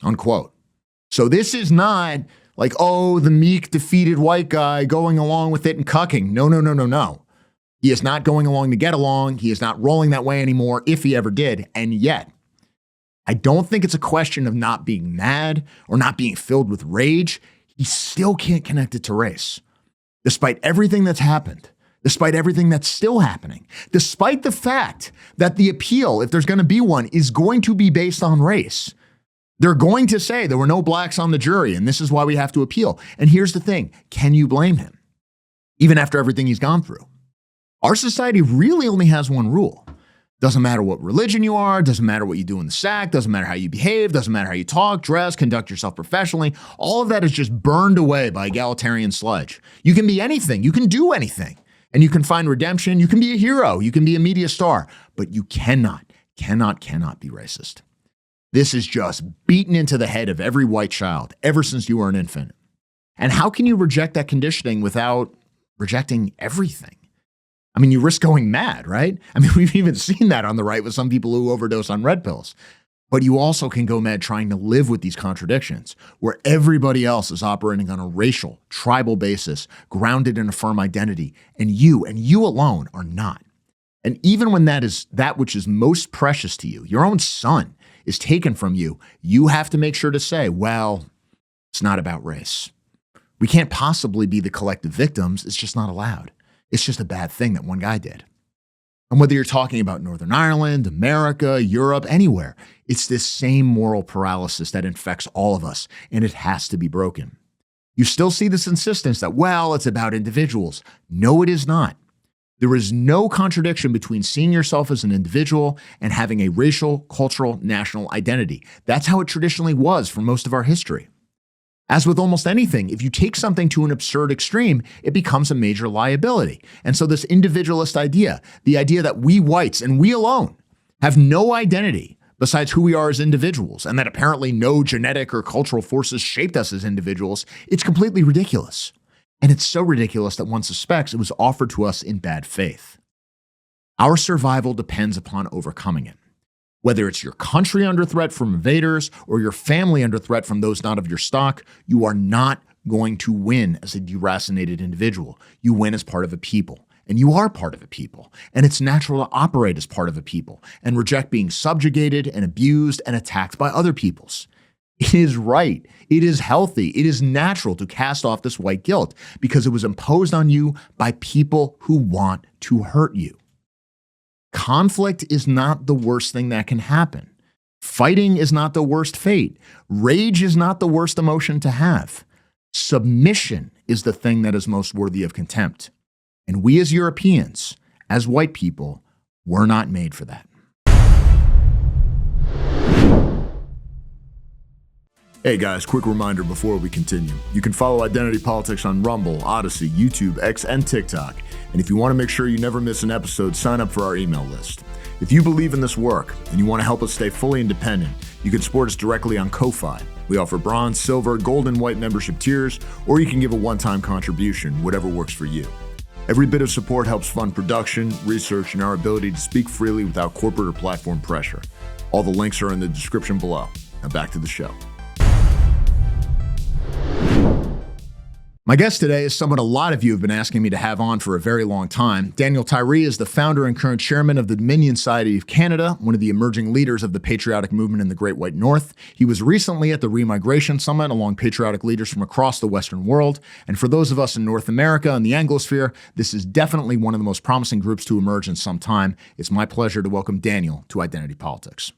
Unquote. So this is not like, oh, the meek, defeated white guy going along with it and cucking. No. He is not going along to get along. He is not rolling that way anymore, if he ever did. And yet, I don't think it's a question of not being mad or not being filled with rage. He still can't connect it to race. Despite everything that's happened, despite everything that's still happening, despite the fact that the appeal, if there's going to be one, is going to be based on race. They're going to say there were no blacks on the jury, and this is why we have to appeal. And here's the thing. Can you blame him? Even after everything he's gone through. Our society really only has one rule. Doesn't matter what religion you are, doesn't matter what you do in the sack, doesn't matter how you behave, doesn't matter how you talk, dress, conduct yourself professionally. All of that is just burned away by egalitarian sludge. You can be anything, you can do anything, and you can find redemption, you can be a hero, you can be a media star, but you cannot be racist. This is just beaten into the head of every white child ever since you were an infant. And how can you reject that conditioning without rejecting everything? I mean, you risk going mad, right? I mean, we've even seen that on the right with some people who overdose on red pills. But you also can go mad trying to live with these contradictions, where everybody else is operating on a racial, tribal basis, grounded in a firm identity, and you alone are not. And even when that is that which is most precious to you, your own son, is taken from you, you have to make sure to say, well, it's not about race. We can't possibly be the collective victims. It's just not allowed. It's just a bad thing that one guy did. And whether you're talking about Northern Ireland, America, Europe, anywhere, it's this same moral paralysis that infects all of us, and it has to be broken. You still see this insistence that, well, it's about individuals. No, it is not. There is no contradiction between seeing yourself as an individual and having a racial, cultural, national identity. That's how it traditionally was for most of our history. As with almost anything, if you take something to an absurd extreme, it becomes a major liability. And so this individualist idea, the idea that we whites and we alone have no identity besides who we are as individuals, and that apparently no genetic or cultural forces shaped us as individuals, it's completely ridiculous. And it's so ridiculous that one suspects it was offered to us in bad faith. Our survival depends upon overcoming it. Whether it's your country under threat from invaders or your family under threat from those not of your stock, you are not going to win as a deracinated individual. You win as part of a people, and you are part of a people. And it's natural to operate as part of a people and reject being subjugated and abused and attacked by other peoples. It is right. It is healthy. It is natural to cast off this white guilt because it was imposed on you by people who want to hurt you. Conflict is not the worst thing that can happen. Fighting is not the worst fate. Rage is not the worst emotion to have. Submission is the thing that is most worthy of contempt. And we as Europeans, as white people, were not made for that. Hey guys, quick reminder before we continue. You can follow Identity Politics on Rumble, Odyssey, YouTube, X, and TikTok. And if you want to make sure you never miss an episode, sign up for our email list. If you believe in this work and you want to help us stay fully independent, you can support us directly on Ko-Fi. We offer bronze, silver, gold, and white membership tiers, or you can give a one-time contribution, whatever works for you. Every bit of support helps fund production, research, and our ability to speak freely without corporate or platform pressure. All the links are in the description below. Now back to the show. My guest today is someone a lot of you have been asking me to have on for a very long time. Daniel Tyrie is the founder and current chairman of the Dominion Society of Canada, one of the emerging leaders of the patriotic movement in the Great White North. He was recently at the Remigration Summit along patriotic leaders from across the Western world. And for those of us in North America and the Anglosphere, this is definitely one of the most promising groups to emerge in some time. It's my pleasure to welcome Daniel to Identity Politics.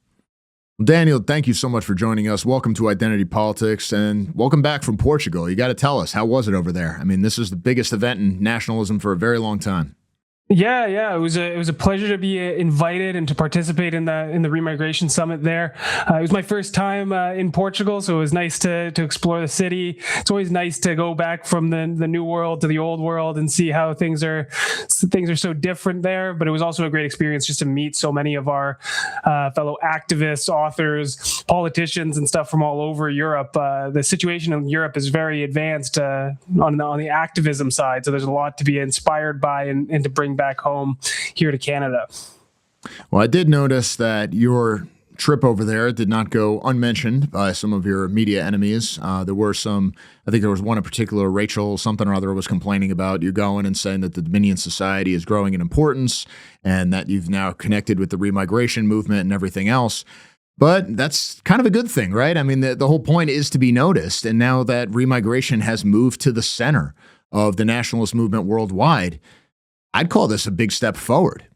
Daniel, thank you so much for joining us. Welcome to Identity Politics and welcome back from Portugal. You got to tell us, how was it over there? I mean, this is the biggest event in nationalism for a very long time. Yeah. It was a pleasure to be invited and to participate in the Remigration Summit there. It was my first time in Portugal, so it was nice to explore the city. It's always nice to go back from the new world to the old world and see how things are so different there. But it was also a great experience just to meet so many of our fellow activists, authors, politicians, and stuff from all over Europe. The situation in Europe is very advanced on the activism side, so there's a lot to be inspired by and to bring back home here to Canada. Well, I did notice that your trip over there did not go unmentioned by some of your media enemies. There were some, I think there was one in particular, Rachel something or other was complaining about you going and saying that the Dominion Society is growing in importance and that you've now connected with the remigration movement and everything else. But that's kind of a good thing, right? I mean, the whole point is to be noticed. And now that remigration has moved to the center of the nationalist movement worldwide, I'd call this a big step forward.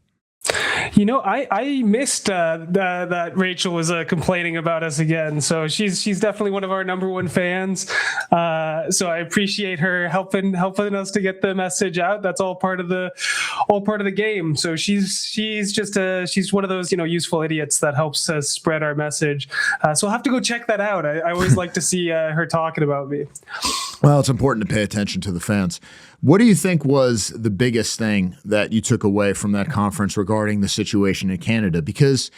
You know, I missed that Rachel was complaining about us again. So she's definitely one of our number one fans. So I appreciate her helping us to get the message out. That's all part of the game. So she's one of those useful idiots that helps us spread our message. So I'll have to go check that out. I always like to see her talking about me. Well, it's important to pay attention to the fans. What do you think was the biggest thing that you took away from that conference regarding the situation in Canada? Because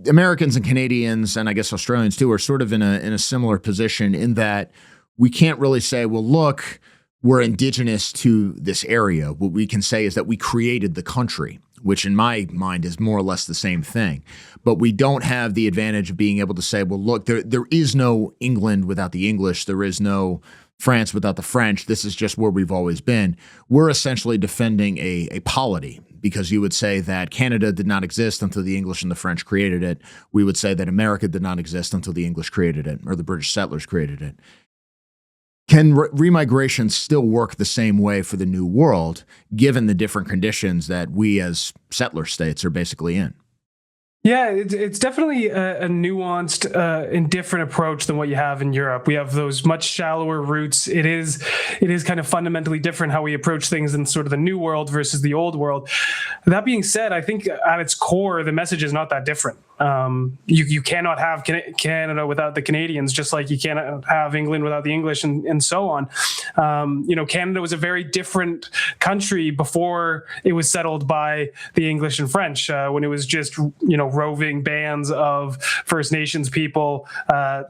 Americans and Canadians, and I guess Australians too, are sort of in a similar position in that we can't really say, well, look, we're indigenous to this area. What we can say is that we created the country, which in my mind is more or less the same thing. But we don't have the advantage of being able to say, well, look, there is no England without the English. There is no France without the French. This is just where we've always been. We're essentially defending a polity, because you would say that Canada did not exist until the English and the French created it. We would say that America did not exist until the English created it, or the British settlers created it. Can remigration still work the same way for the New World, given the different conditions that we as settler states are basically in? Yeah, it's definitely a nuanced and different approach than what you have in Europe. We have those much shallower roots. It is kind of fundamentally different how we approach things in sort of the New World versus the Old World. That being said, I think at its core, the message is not that different. You cannot have Canada without the Canadians, just like you cannot have England without the English, and so on. Canada was a very different country before it was settled by the English and French, when it was just roving bands of First Nations people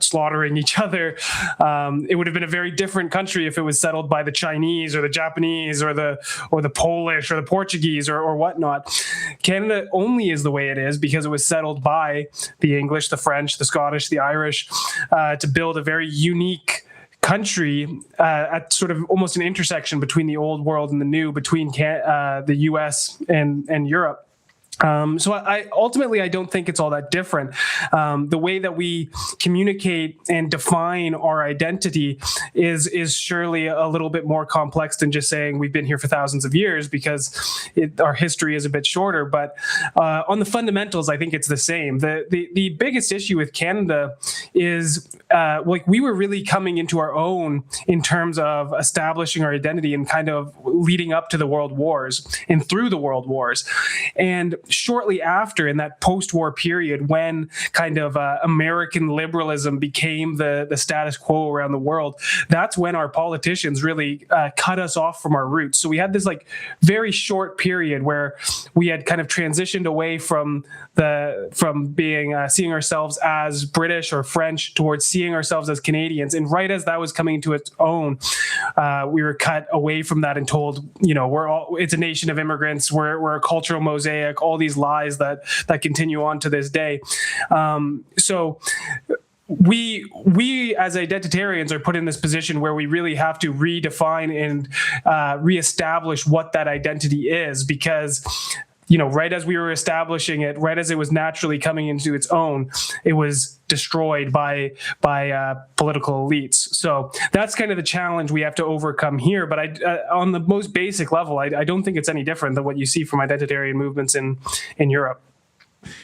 slaughtering each other. It would have been a very different country if it was settled by the Chinese or the Japanese or the Polish or the Portuguese or whatnot. Canada only is the way it is because it was settled by the English, the French, the Scottish, the Irish, to build a very unique country at sort of almost an intersection between the old world and the new, between the US and Europe. So I ultimately don't think it's all that different. The way that we communicate and define our identity is surely a little bit more complex than just saying we've been here for thousands of years, because our history is a bit shorter. But on the fundamentals, I think it's the same. The biggest issue with Canada is we were really coming into our own in terms of establishing our identity and kind of leading up to the World Wars and through the World Wars. And shortly after, in that post-war period, when kind of American liberalism became the status quo around the world, that's when our politicians really cut us off from our roots. So we had this very short period where we had kind of transitioned away from being seeing ourselves as British or French towards seeing ourselves as Canadians. And right as that was coming to its own, we were cut away from that and told, it's a nation of immigrants. We're a cultural mosaic. All these lies that continue on to this day. So we as identitarians are put in this position where we really have to redefine and reestablish what that identity is, because right as we were establishing it, right as it was naturally coming into its own, it was destroyed by political elites. So that's kind of the challenge we have to overcome here. But on the most basic level, I don't think it's any different than what you see from identitarian movements in Europe.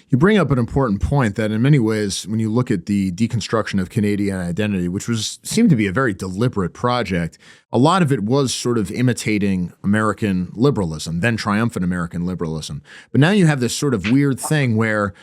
You bring up an important point that in many ways, when you look at the deconstruction of Canadian identity, which seemed to be a very deliberate project, a lot of it was sort of imitating American liberalism, then triumphant American liberalism. But now you have this sort of weird thing where,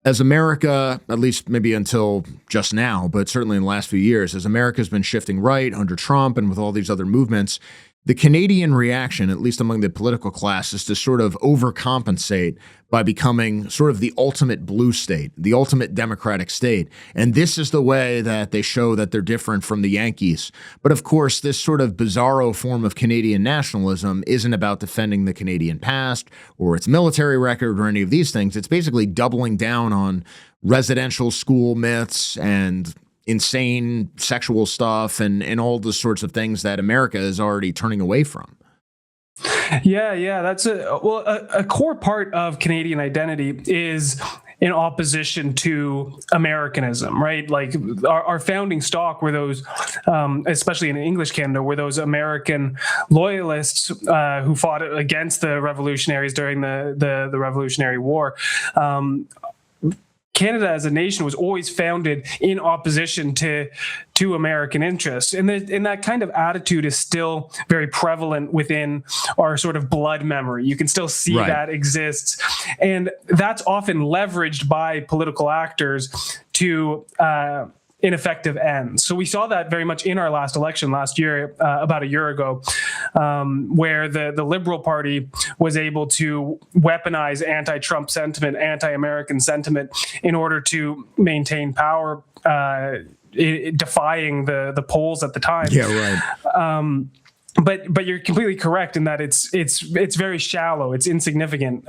as America, at least maybe until just now, but certainly in the last few years, as America's been shifting right under Trump and with all these other movements, the Canadian reaction, at least among the political class, is to sort of overcompensate by becoming sort of the ultimate blue state, the ultimate democratic state. And this is the way that they show that they're different from the Yankees. But of course, this sort of bizarro form of Canadian nationalism isn't about defending the Canadian past or its military record or any of these things. It's basically doubling down on residential school myths and insane sexual stuff and all the sorts of things that America is already turning away from. Yeah, that's a core part of Canadian identity is in opposition to Americanism, right? Like our founding stock were those, especially in English Canada, were those American loyalists who fought against the revolutionaries during the Revolutionary War. Canada as a nation was always founded in opposition to American interests. And that kind of attitude is still very prevalent within our sort of blood memory. You can still see that exists. And that's often leveraged by political actors to ineffective ends. So we saw that very much in our last election last year, about a year ago, where the Liberal Party was able to weaponize anti-Trump sentiment, anti-American sentiment in order to maintain power, defying the polls at the time. Yeah, right. But you're completely correct in that it's very shallow. It's insignificant.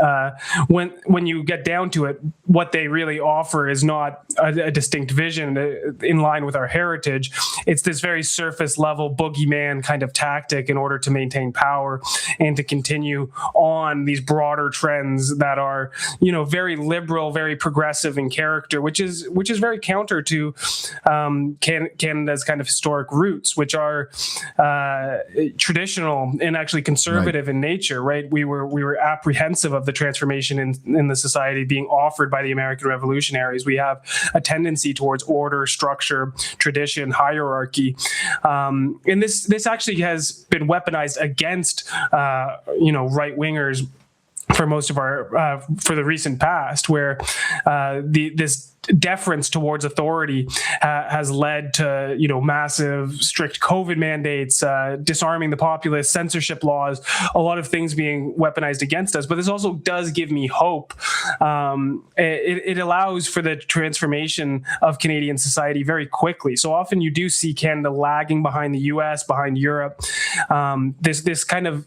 When you get down to it, what they really offer is not a distinct vision in line with our heritage. It's this very surface level boogeyman kind of tactic in order to maintain power and to continue on these broader trends that are, very liberal, very progressive in character, which is very counter to Canada's kind of historic roots, which are traditional and actually conservative in nature, right? We were apprehensive of the transformation in the society being offered by the American revolutionaries. We have a tendency towards order, structure, tradition, hierarchy, and this actually has been weaponized against right wingers for most of our for the recent past, where this deference towards authority has led to massive strict COVID mandates, disarming the populace, censorship laws, a lot of things being weaponized against us. But this also does give me hope. It allows for the transformation of Canadian society very quickly. So often you do see Canada lagging behind the US, behind Europe. This kind of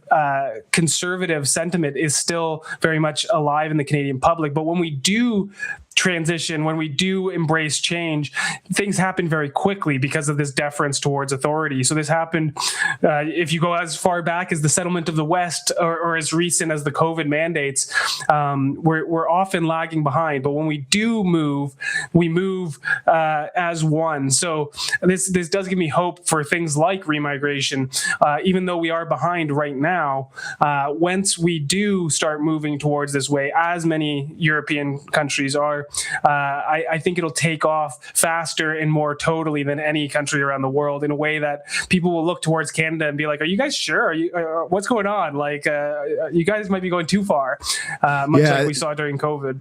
conservative sentiment is still very much alive in the Canadian public. But when we do transition, when we do embrace change, things happen very quickly because of this deference towards authority. So this happened, if you go as far back as the settlement of the West or as recent as the COVID mandates, we're often lagging behind. But when we do move, we move as one. So this does give me hope for things like remigration, even though we are behind right now. Once we do start moving towards this way, as many European countries are, I think it'll take off faster and more totally than any country around the world, in a way that people will look towards Canada and be like, are you guys sure? What's going on? Like, you guys might be going too far, much like we saw during COVID.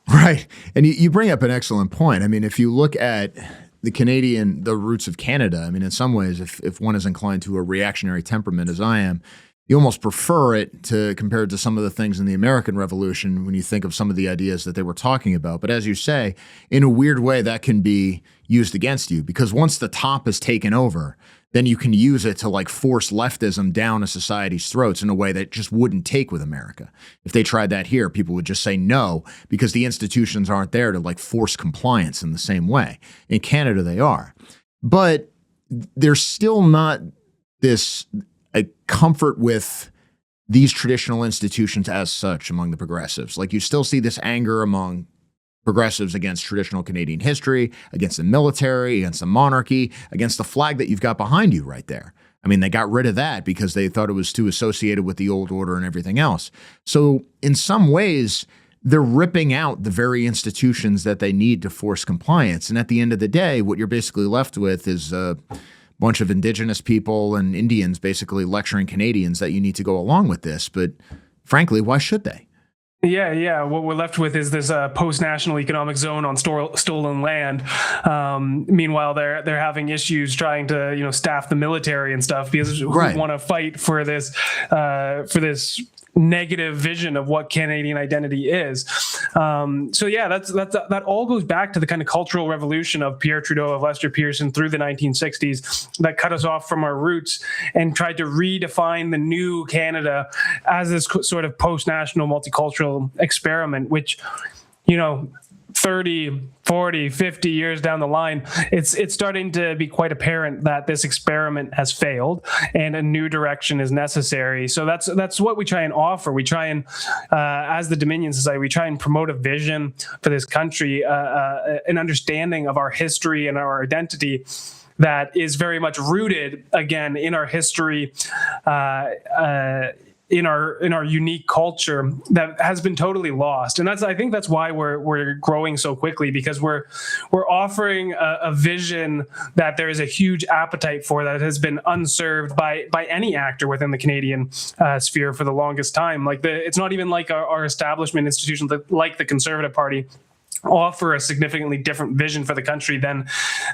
Right. And you bring up an excellent point. I mean, if you look at the roots of Canada, I mean, in some ways, if one is inclined to a reactionary temperament as I am, you almost prefer it to compared to some of the things in the American Revolution when you think of some of the ideas that they were talking about. But as you say, in a weird way, that can be used against you, because once the top is taken over, then you can use it to like force leftism down a society's throats in a way that just wouldn't take with America. If they tried that here, people would just say no, because the institutions aren't there to like force compliance in the same way. In Canada, they are. But there's still not this a comfort with these traditional institutions as such among the progressives. Like, you still see this anger among progressives against traditional Canadian history, against the military, against the monarchy, against the flag that you've got behind you right there. I mean, they got rid of that because they thought it was too associated with the old order and everything else. So in some ways, they're ripping out the very institutions that they need to force compliance. And at the end of the day, what you're basically left with is a bunch of Indigenous people and Indians basically lecturing Canadians that you need to go along with this. But frankly, why should they? Yeah. What we're left with is this post-national economic zone on stolen land. Meanwhile, they're having issues trying to staff the military and stuff because who want to fight for this negative vision of what Canadian identity is. So yeah, that all goes back to the kind of cultural revolution of Pierre Trudeau, of Lester Pearson through the 1960s that cut us off from our roots and tried to redefine the new Canada as this sort of post-national multicultural experiment, which, 30, 40, 50 years down the line, it's starting to be quite apparent that this experiment has failed and a new direction is necessary. So that's what we try and offer. We try and, as the Dominion Society, we try and promote a vision for this country, an understanding of our history and our identity that is very much rooted, again, in our history, in our unique culture that has been totally lost. And I think that's why we're growing so quickly, because we're offering a vision that there is a huge appetite for that has been unserved by any actor within the Canadian sphere for the longest time. It's not even like our establishment institutions like the Conservative Party offer a significantly different vision for the country than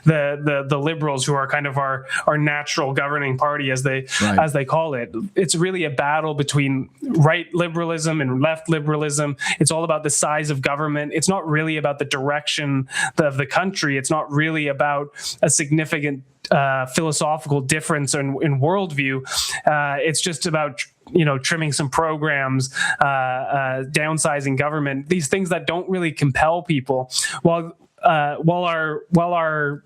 the Liberals, who are kind of our natural governing party, as they call it. It's really a battle between right liberalism and left liberalism. It's all about the size of government. It's not really about the direction of the country. It's not really about a significant philosophical difference in worldview. It's just about trimming some programs, downsizing government, these things that don't really compel people. While our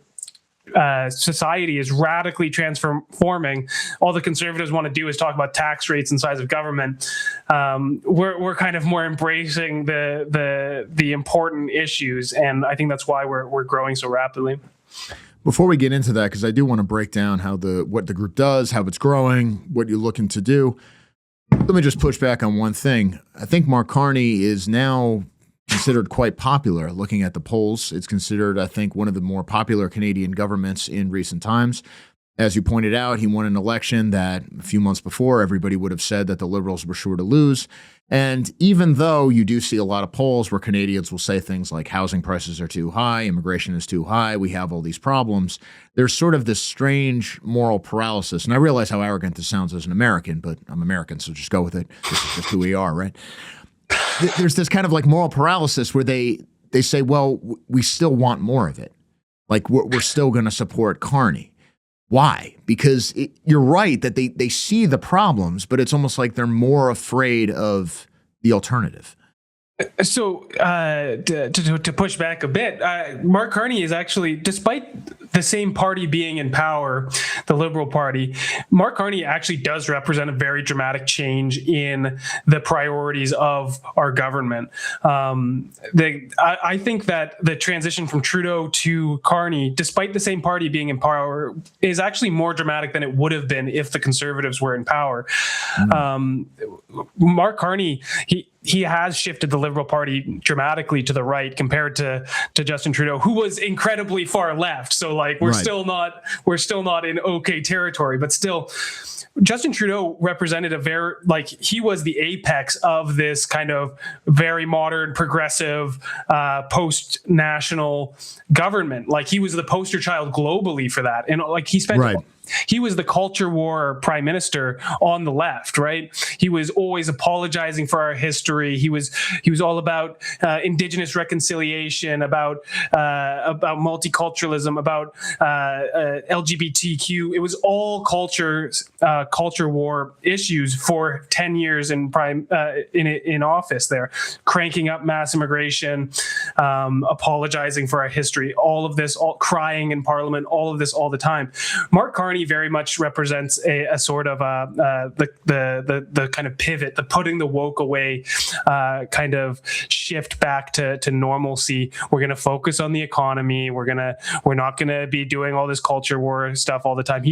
society is radically transforming, all the Conservatives want to do is talk about tax rates and size of government. We're kind of more embracing the important issues, and I think that's why we're growing so rapidly. Before we get into that, because I do want to break down what the group does, how it's growing, what you're looking to do, let me just push back on one thing. I think Mark Carney is now considered quite popular. Looking at the polls, it's considered, I think, one of the more popular Canadian governments in recent times. As you pointed out, he won an election that a few months before everybody would have said that the Liberals were sure to lose. And even though you do see a lot of polls where Canadians will say things like housing prices are too high, immigration is too high, we have all these problems, there's sort of this strange moral paralysis. And I realize how arrogant this sounds as an American, but I'm American, so just go with it. This is just who we are, right? There's this kind of like moral paralysis where they say, well, we still want more of it. Like we're still going to support Carney. Why? Because you're right that they see the problems, but it's almost like they're more afraid of the alternative. So to push back a bit, Mark Carney is actually, despite the same party being in power, the Liberal Party, Mark Carney actually does represent a very dramatic change in the priorities of our government. I think that the transition from Trudeau to Carney, despite the same party being in power, is actually more dramatic than it would have been if the Conservatives were in power. Mark Carney, he has shifted the Liberal Party dramatically to the right compared to Justin Trudeau, who was incredibly far left. So we're still not in okay territory, but still Justin Trudeau represented he was the apex of this kind of very modern, progressive, post-national government. He was the poster child globally for that. And he spent he was the culture war prime minister on the left, right? He was always apologizing for our history. He was all about indigenous reconciliation, about multiculturalism, about LGBTQ. It was all culture war issues for 10 years in office there, cranking up mass immigration, apologizing for our history, all of this, all crying in Parliament, all of this all the time. Mark Carney very much represents a sort of the kind of pivot, the putting the woke away kind of shift back to normalcy. We're going to focus on the economy. We're not going to be doing all this culture war stuff all the time.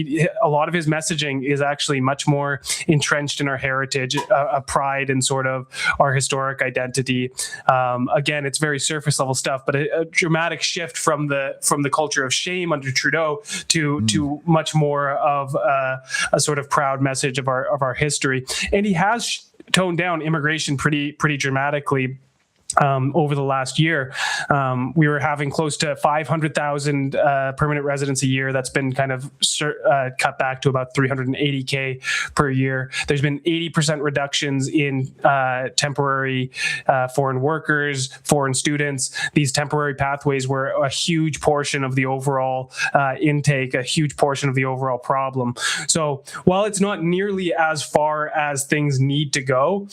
A lot of his messaging is actually much more entrenched in our heritage, a pride in sort of our historic identity. Again, it's very surface level stuff, but a dramatic shift from the culture of shame under Trudeau to much more of a sort of proud message of our history. And he has toned down immigration pretty dramatically. Over the last year, we were having close to 500,000 permanent residents a year. That's been kind of cut back to about 380K per year. There's been 80% reductions in temporary foreign workers, foreign students. These temporary pathways were a huge portion of the overall intake, a huge portion of the overall problem. So while it's not nearly as far as things need to go,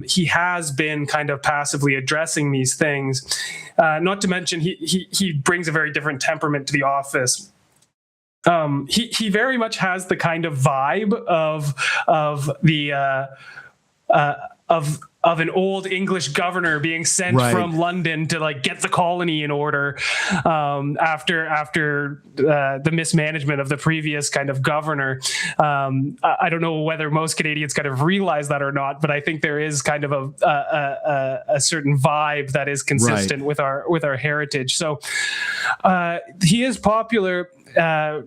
he has been kind of passively addressing these things. Not to mention, he brings a very different temperament to the office. He very much has the kind of vibe of an old English governor being sent from London to like get the colony in order after the mismanagement of the previous kind of governor. I don't know whether most Canadians kind of realize that or not, but I think there is kind of a certain vibe that is consistent with our heritage. So he is popular,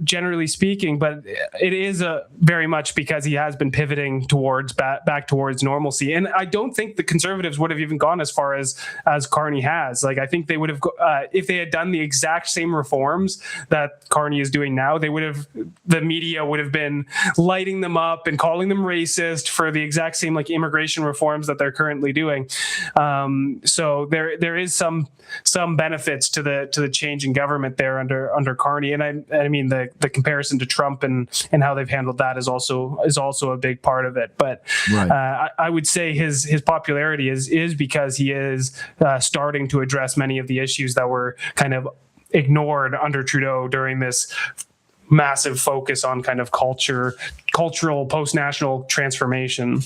generally speaking, but it is very much because he has been pivoting towards back towards normalcy. And I don't think the Conservatives would have even gone as far as Carney has. Like, I think they would have, if they had done the exact same reforms that Carney is doing now, the media would have been lighting them up and calling them racist for the exact same like immigration reforms that they're currently doing. So there is some benefits to the change in government there under Carney. And I mean the comparison to Trump and how they've handled that is also a big part of it. But I would say his popularity is because he is starting to address many of the issues that were kind of ignored under Trudeau during this massive focus on kind of cultural post-national transformation.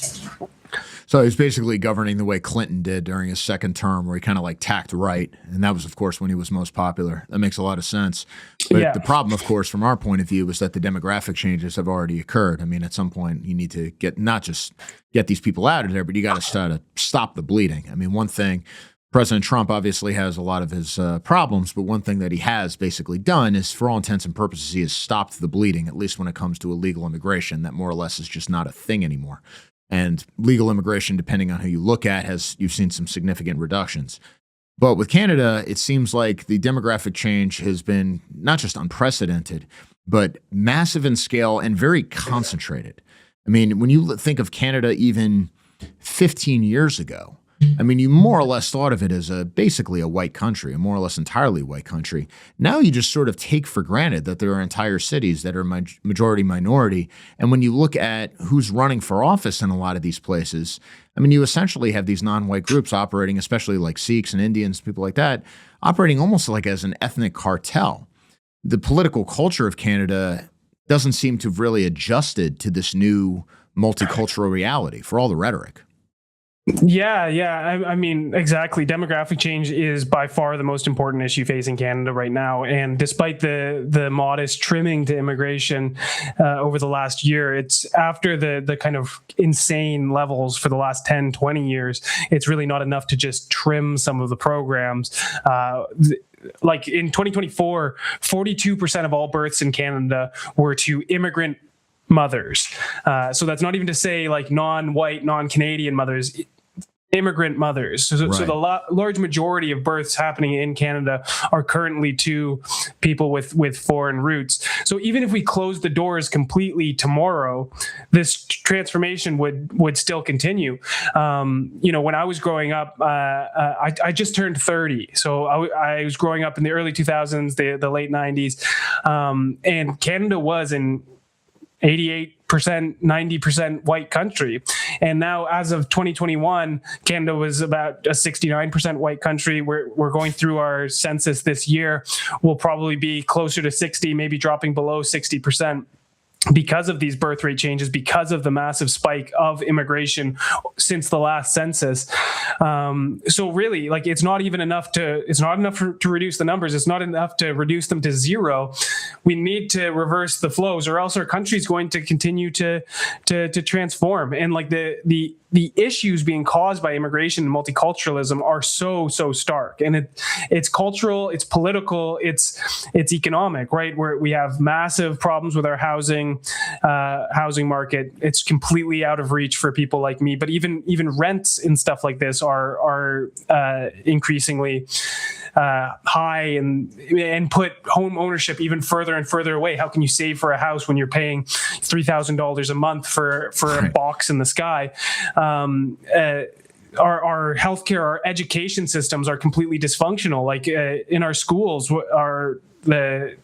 So he's basically governing the way Clinton did during his second term, where he kind of like tacked right. And that was, of course, when he was most popular. That makes a lot of sense. But the problem, of course, from our point of view, is that the demographic changes have already occurred. I mean, at some point, you need to not just get these people out of there, but you got to start to stop the bleeding. I mean, one thing, President Trump obviously has a lot of his problems, but one thing that he has basically done is, for all intents and purposes, he has stopped the bleeding, at least when it comes to illegal immigration. That more or less is just not a thing anymore. And legal immigration, depending on who you look at, you've seen some significant reductions. But with Canada, it seems like the demographic change has been not just unprecedented, but massive in scale and very concentrated. I mean, when you think of Canada even 15 years ago, I mean, you more or less thought of it as basically a white country, a more or less entirely white country. Now you just sort of take for granted that there are entire cities that are majority minority. And when you look at who's running for office in a lot of these places, I mean, you essentially have these non-white groups operating, especially like Sikhs and Indians, people like that, operating almost like as an ethnic cartel. The political culture of Canada doesn't seem to have really adjusted to this new multicultural reality, for all the rhetoric. Yeah. I mean, exactly. Demographic change is by far the most important issue facing Canada right now. And despite the modest trimming to immigration over the last year, it's after the kind of insane levels for the last 10, 20 years, it's really not enough to just trim some of the programs. Like in 2024, 42% of all births in Canada were to immigrant mothers. So that's not even to say like non-white, non-Canadian mothers, immigrant mothers. So the large majority of births happening in Canada are currently to people with foreign roots. So even if we close the doors completely tomorrow, this transformation would still continue. When I was growing up, I just turned 30. So I was growing up in the early 2000s, the late 90s. And Canada was in 88%, 90% white country. And now, as of 2021, Canada was about a 69% white country. We're going through our census this year. We'll probably be closer to 60, maybe dropping below 60%. Because of these birth rate changes, because of the massive spike of immigration since the last census. So really, like, it's not enough to reduce the numbers. It's not enough to reduce them to zero. We need to reverse the flows, or else our country is going to continue to transform. And like the issues being caused by immigration and multiculturalism are so stark, and it's cultural, it's political, it's economic, right? Where we have massive problems with our housing market. It's completely out of reach for people like me. But even rents and stuff like this are increasingly high, and put home ownership even further and further away. How can you save for a house when you're paying $3,000 a month for a box in the sky? Our healthcare, our education systems are completely dysfunctional. Like in our schools,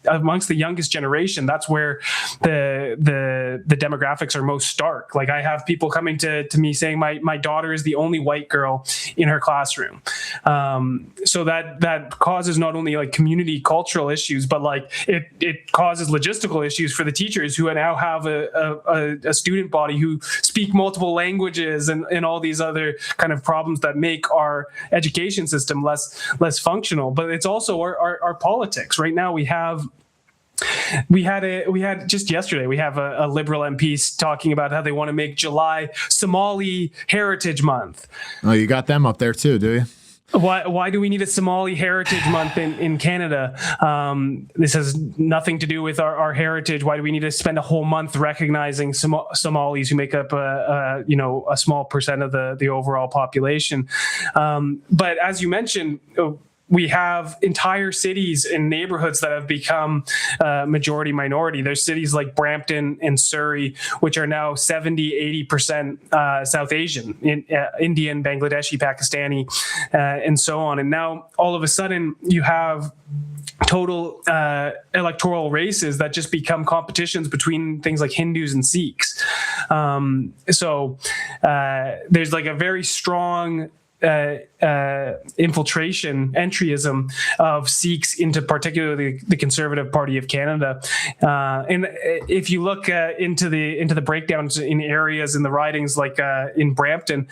amongst the youngest generation, that's where the demographics are most stark. Like I have people coming to me saying my daughter is the only white girl in her classroom. So that causes not only like community cultural issues, but like it causes logistical issues for the teachers who now have a student body who speak multiple languages and all these other kind of problems that make our education system less functional. But it's also our politics. Right now we had just yesterday, we have a Liberal MP talking about how they want to make July Somali Heritage Month. Oh, you got them up there too, do you? Why do we need a Somali Heritage Month in Canada? This has nothing to do with our heritage. Why do we need to spend a whole month recognizing Somalis who make up a small percent of the overall population? But as you mentioned, we have entire cities and neighborhoods that have become majority minority. There's cities like Brampton and Surrey, which are now 70-80% South Asian, Indian, Bangladeshi, Pakistani, and so on. And now all of a sudden you have total electoral races that just become competitions between things like Hindus and Sikhs. So there's like a very strong entryism of Sikhs into particularly the Conservative Party of Canada. And if you look into the breakdowns in areas in the ridings, like in Brampton,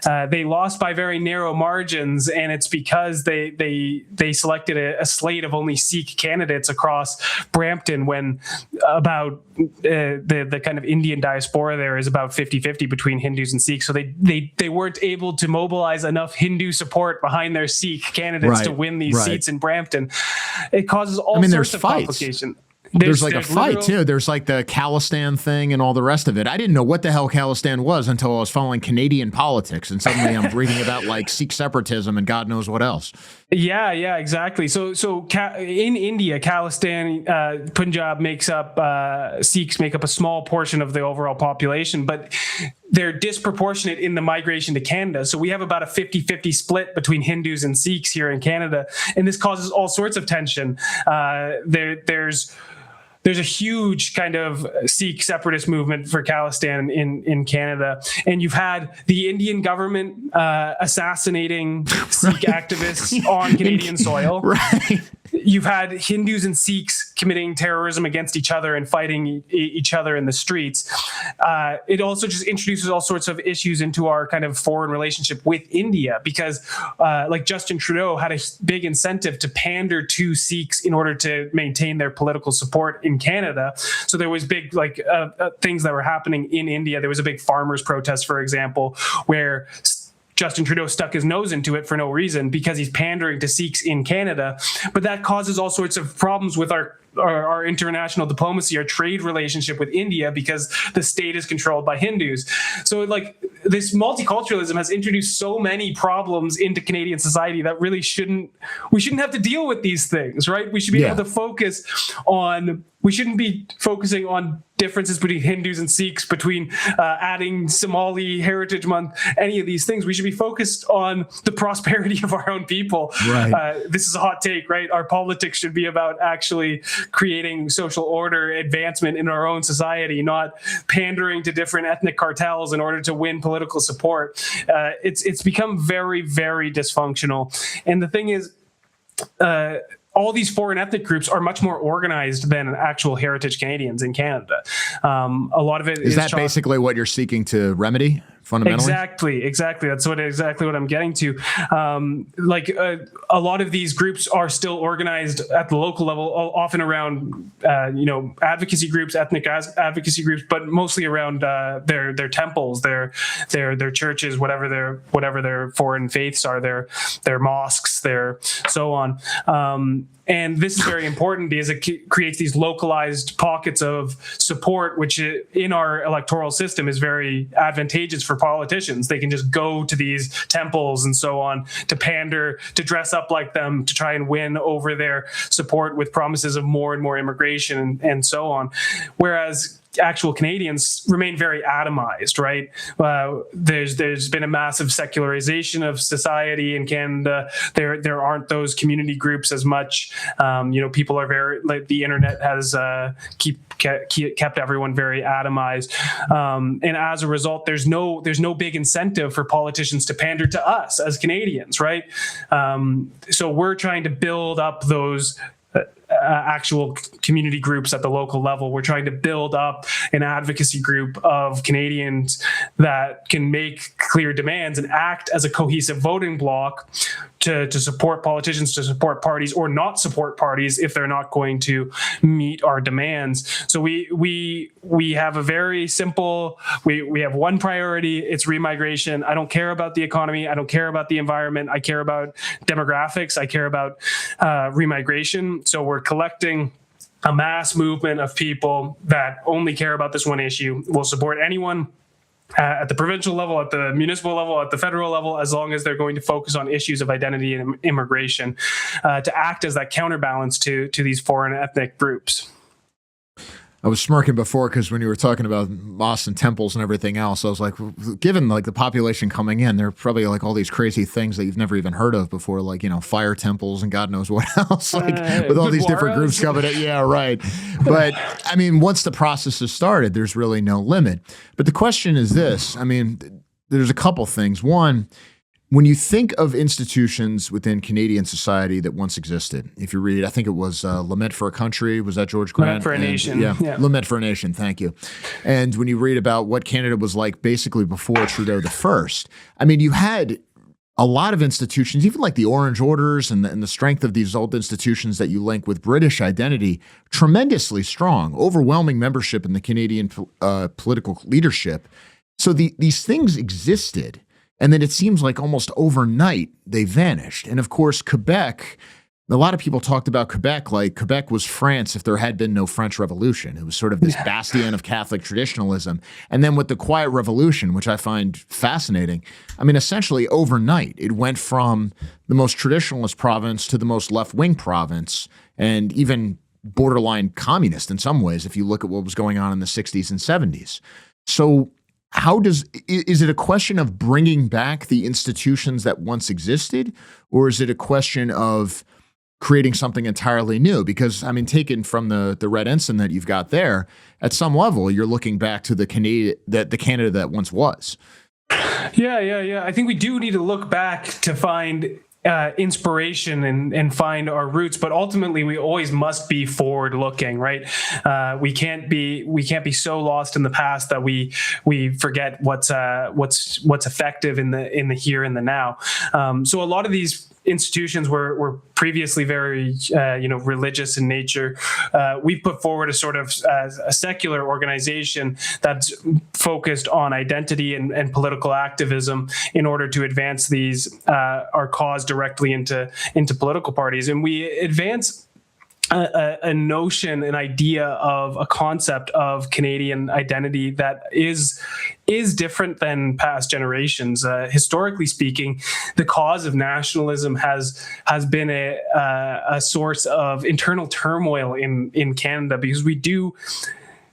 they lost by very narrow margins, and it's because they selected a slate of only Sikh candidates across Brampton, when about the kind of Indian diaspora there is about 50-50 between Hindus and Sikhs. So they weren't able to mobilize enough Hindu support behind their Sikh candidates to win these seats in Brampton. It causes all sorts of complications. There's like a fight too. There's like the Khalistan thing and all the rest of it. I didn't know what the hell Khalistan was until I was following Canadian politics, and suddenly I'm reading about like Sikh separatism and God knows what else. Yeah, exactly. So in India, Khalistan, Punjab Sikhs make up a small portion of the overall population, but they're disproportionate in the migration to Canada. So we have about a 50-50 split between Hindus and Sikhs here in Canada, and this causes all sorts of tension. There's a huge kind of Sikh separatist movement for Khalistan in Canada. And you've had the Indian government assassinating Sikh activists on Canadian soil. Right. You've had Hindus and Sikhs committing terrorism against each other and fighting each other in the streets. It also just introduces all sorts of issues into our kind of foreign relationship with India, because like Justin Trudeau had a big incentive to pander to Sikhs in order to maintain their political support in Canada. So there was big things that were happening in India. There was a big farmers protest, for example, where Justin Trudeau stuck his nose into it for no reason because he's pandering to Sikhs in Canada. But that causes all sorts of problems with our our international diplomacy, our trade relationship with India, because the state is controlled by Hindus. So like this multiculturalism has introduced so many problems into Canadian society that really we shouldn't have to deal with these things, right? We should be able to focus on, we shouldn't be focusing on differences between Hindus and Sikhs, between adding Somali Heritage Month, any of these things. We should be focused on the prosperity of our own people. Right. This is a hot take, right? Our politics should be about actually creating social order, advancement in our own society, not pandering to different ethnic cartels in order to win political support. It's become very, very dysfunctional. And the thing is, all these foreign ethnic groups are much more organized than actual heritage Canadians in Canada. A lot of it is that basically what you're seeking to remedy fundamentally? Exactly. That's exactly what I'm getting to. A lot of these groups are still organized at the local level, often around advocacy groups, ethnic advocacy groups, but mostly around their temples, their churches, whatever their foreign faiths are, their mosques, their so on. And this is very important because it creates these localized pockets of support, which in our electoral system is very advantageous for politicians. They can just go to these temples and so on to pander, to dress up like them, to try and win over their support with promises of more and more immigration and so on. Whereas actual Canadians remain very atomized, right? There's been a massive secularization of society in Canada. There aren't those community groups as much. People are very, like, the internet has kept everyone very atomized, and as a result, there's no big incentive for politicians to pander to us as Canadians, right? So we're trying to build up those actual community groups at the local level. We're trying to build up an advocacy group of Canadians that can make clear demands and act as a cohesive voting bloc to support politicians, to support parties, or not support parties if they're not going to meet our demands. So we have a very simple, we have one priority, it's remigration. I don't care about the economy, I don't care about the environment, I care about demographics, I care about remigration. So we're collecting a mass movement of people that only care about this one issue. We'll support anyone at the provincial level, at the municipal level, at the federal level, as long as they're going to focus on issues of identity and immigration, to act as that counterbalance to these foreign ethnic groups. I was smirking before because when you were talking about mosques and temples and everything else, I was like, given like the population coming in, there are probably like all these crazy things that you've never even heard of before, like, fire temples and God knows what else, like with all these different groups coming in. Yeah, right. But I mean, once the process has started, there's really no limit. But the question is this, I mean, there's a couple things. One, when you think of institutions within Canadian society that once existed, if you read, I think it was Lament for a Country, was that George Grant? Lament for a Nation. Yeah, Lament for a Nation, thank you. And when you read about what Canada was like basically before Trudeau the First, I mean, you had a lot of institutions, even like the Orange Orders and the strength of these old institutions that you link with British identity, tremendously strong, overwhelming membership in the Canadian political leadership. So these things existed. And then it seems like almost overnight they vanished. And of course, Quebec, a lot of people talked about Quebec like Quebec was France if there had been no French Revolution. It was sort of this bastion of Catholic traditionalism. And then with the Quiet Revolution, which I find fascinating, I mean, essentially overnight, it went from the most traditionalist province to the most left-wing province, and even borderline communist in some ways, if you look at what was going on in the 60s and 70s. So is it a question of bringing back the institutions that once existed, or is it a question of creating something entirely new? Because, I mean, taken from the red ensign that you've got there, at some level, you're looking back to the Canada that once was. Yeah. I think we do need to look back to find inspiration and find our roots, but ultimately we always must be forward looking, right? We can't be so lost in the past that we forget what's effective in the here and the now. So a lot of these institutions were previously very religious in nature. We've put forward a sort of a secular organization that's focused on identity and political activism in order to advance our cause directly into political parties. And we advance a notion, an idea of a concept of Canadian identity that is different than past generations. Historically speaking, the cause of nationalism has been a source of internal turmoil in Canada, because we do.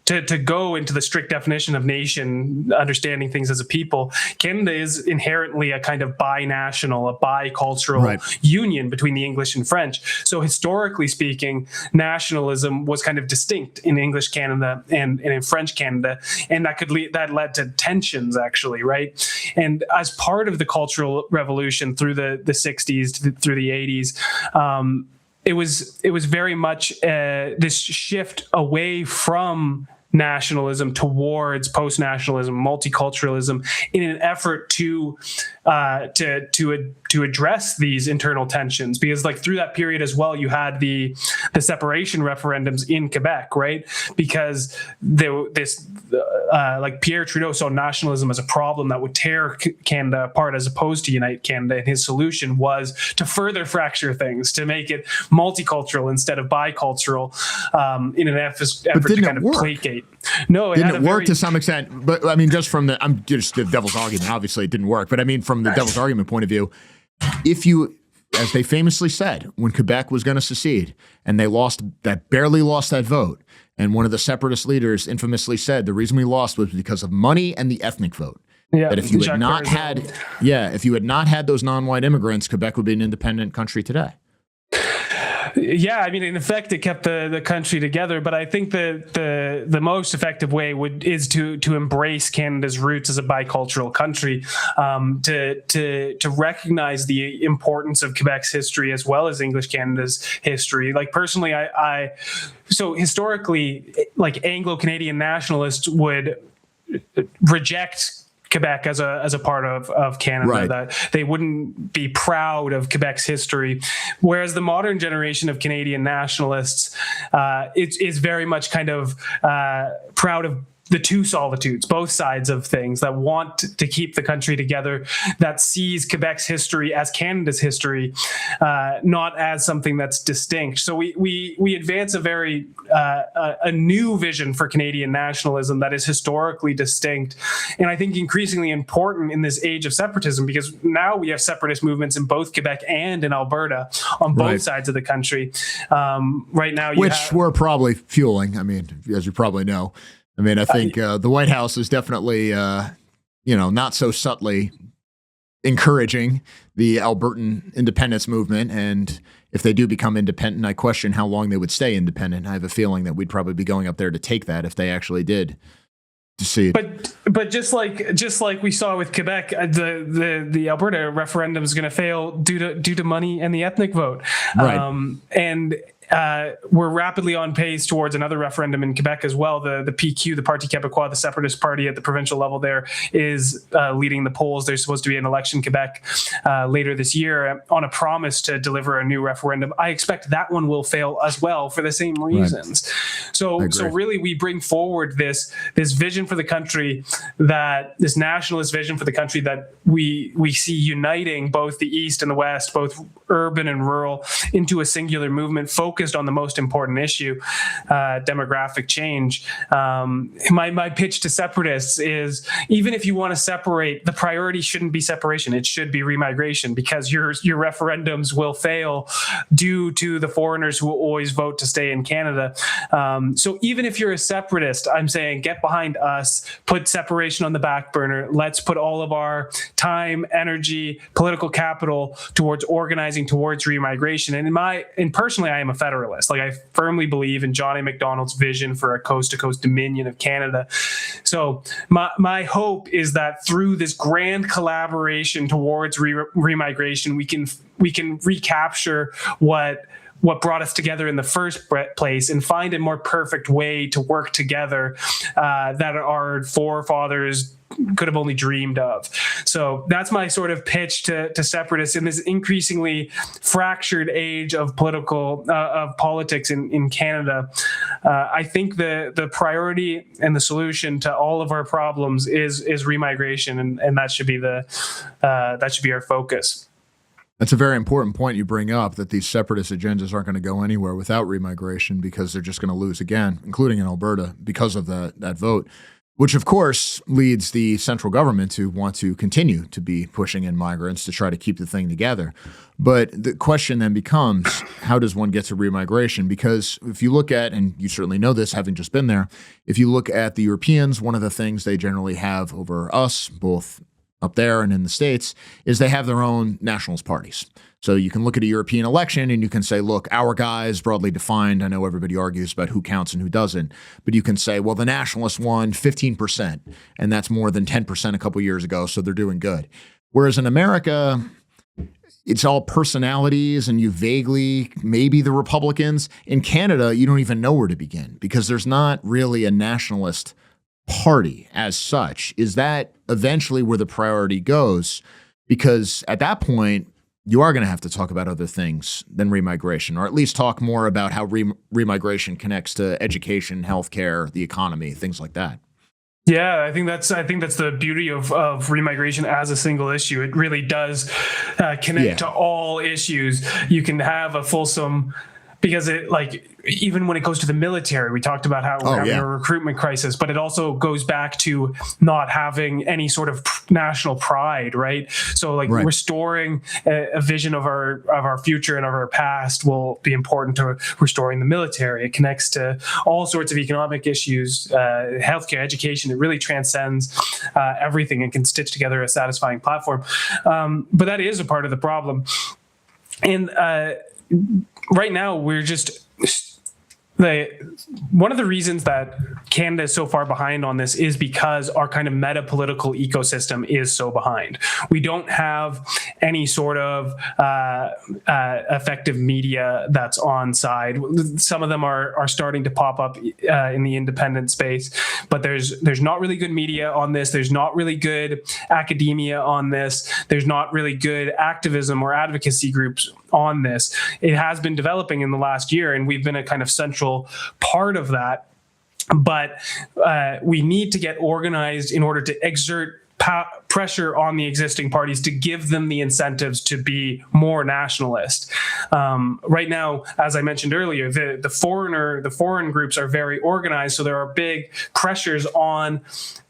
To go into the strict definition of nation, understanding things as a people, Canada is inherently a kind of binational, a bicultural union between the English and French. So historically speaking, nationalism was kind of distinct in English Canada and in French Canada, and that led to tensions, actually, right? And as part of the Cultural Revolution through the 60s through the 80s, it was very much this shift away from nationalism towards post-nationalism, multiculturalism, in an effort to address these internal tensions. Because like through that period as well, you had the separation referendums in Quebec, right? Because like Pierre Trudeau saw nationalism as a problem that would tear Canada apart as opposed to unite Canada, and his solution was to further fracture things, to make it multicultural instead of bicultural, in an effort to kind of placate. No, it didn't work to some extent. But I mean, I'm just the devil's argument. Obviously, it didn't work. But I mean, from the devil's argument point of view, if you, as they famously said, when Quebec was going to secede and they barely lost that vote, and one of the separatist leaders infamously said the reason we lost was because of money and the ethnic vote. Yeah, that if you had not had those non-white immigrants, Quebec would be an independent country today. Yeah, I mean, in effect, it kept the country together. But I think the most effective way is to embrace Canada's roots as a bicultural country, to recognize the importance of Quebec's history as well as English Canada's history. Like personally, so historically, like Anglo-Canadian nationalists would reject Quebec as a part of Canada, that they wouldn't be proud of Quebec's history, whereas the modern generation of Canadian nationalists is very much kind of proud of the two solitudes, both sides of things, that want to keep the country together, that sees Quebec's history as Canada's history, not as something that's distinct. So we advance a very a new vision for Canadian nationalism that is historically distinct, and I think increasingly important in this age of separatism, because now we have separatist movements in both Quebec and in Alberta on both sides of the country. Right now, which we're probably fueling. I mean, as you probably know. I mean, I think the White House is definitely, not so subtly encouraging the Albertan independence movement. And if they do become independent, I question how long they would stay independent. I have a feeling that we'd probably be going up there to take that if they actually did secede. But just like we saw with Quebec, the Alberta referendum is going to fail due to money and the ethnic vote. And we're rapidly on pace towards another referendum in Quebec as well. The PQ, the Parti Québécois, the separatist party at the provincial level there, is leading the polls. There's supposed to be an election in Quebec later this year on a promise to deliver a new referendum. I expect that one will fail as well for the same reasons. So really we bring forward this vision for the country, this nationalist vision for the country that we see uniting both the East and the West, both urban and rural, into a singular movement focused on the most important issue, demographic change. My pitch to separatists is, even if you want to separate, the priority shouldn't be separation. It should be remigration, because your referendums will fail due to the foreigners who will always vote to stay in Canada. So even if you're a separatist, I'm saying get behind us, put separation on the back burner. Let's put all of our time, energy, political capital towards organizing towards remigration. And personally, I am a federalist. Like, I firmly believe in John A. Macdonald's vision for a coast-to-coast dominion of Canada. So my hope is that through this grand collaboration towards remigration, we can recapture what brought us together in the first place and find a more perfect way to work together that our forefathers could have only dreamed of. So that's my sort of pitch to separatists in this increasingly fractured age of politics in Canada. I think the priority and the solution to all of our problems is remigration, and that should be our focus. That's a very important point you bring up, that these separatist agendas aren't going to go anywhere without remigration, because they're just going to lose again, including in Alberta, because of that vote, which of course leads the central government to want to continue to be pushing in migrants to try to keep the thing together. But the question then becomes, how does one get to remigration? Because if you look at, and you certainly know this having just been there, if you look at the Europeans, one of the things they generally have over us, both up there and in the States, is they have their own nationalist parties. So you can look at a European election and you can say, look, our guys, broadly defined, I know everybody argues about who counts and who doesn't, but you can say, well, the nationalists won 15%, and that's more than 10% a couple years ago, so they're doing good. Whereas in America, it's all personalities, and you vaguely, maybe the Republicans. In Canada, you don't even know where to begin, because there's not really a nationalist party as such. Is that eventually where the priority goes? Because at that point, you are going to have to talk about other things than remigration, or at least talk more about how remigration connects to education, healthcare, the economy, things like that. Yeah, I think that's the beauty of remigration as a single issue. It really does connect to all issues. You can have a fulsome, because it, like, even when it goes to the military, we talked about how we're having a recruitment crisis, but it also goes back to not having any sort of national pride, right? So like restoring a vision of our future and of our past will be important to restoring the military. It connects to all sorts of economic issues, healthcare, education. It really transcends everything and can stitch together a satisfying platform. But that is a part of the problem. And right now, we're just one of the reasons that Canada is so far behind on this is because our kind of meta-political ecosystem is so behind. We don't have any sort of effective media that's on side. Some of them are starting to pop up in the independent space, but there's not really good media on this. There's not really good academia on this. There's not really good activism or advocacy groups on this. It has been developing in the last year, and we've been a kind of central part of that. But we need to get organized in order to exert pressure on the existing parties to give them the incentives to be more nationalist. Right now, as I mentioned earlier, the foreign groups are very organized, so there are big pressures on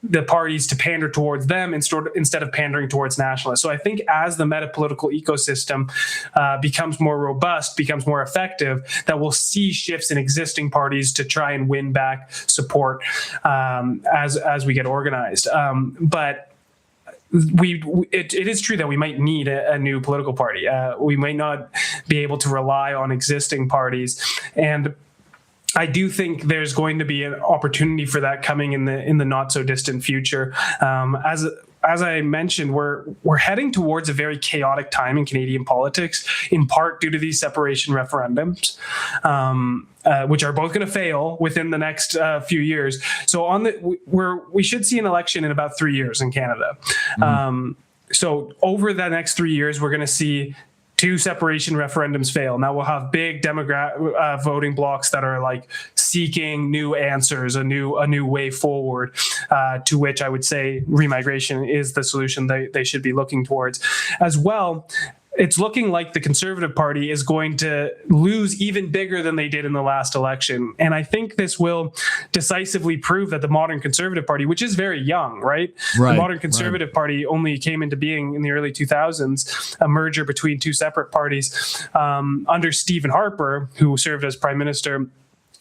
the parties to pander towards them instead of pandering towards nationalists. So I think as the meta-political ecosystem becomes more robust, becomes more effective, that we'll see shifts in existing parties to try and win back support as we get organized. But it is true that we might need a new political party. We might not be able to rely on existing parties, and I do think there's going to be an opportunity for that coming in the not so distant future. As I mentioned, we're heading towards a very chaotic time in Canadian politics, in part due to these separation referendums, which are both going to fail within the next few years. So we should see an election in about 3 years in Canada. So over the next 3 years, we're going to see 2 separation referendums fail. Now we'll have big voting blocks that are like seeking new answers, a new way forward, to which I would say remigration is the solution they should be looking towards. As well, it's looking like the Conservative Party is going to lose even bigger than they did in the last election. And I think this will decisively prove that the modern Conservative Party, which is very young, right? The modern Conservative Party only came into being in the early 2000s, a merger between 2 separate parties under Stephen Harper, who served as Prime Minister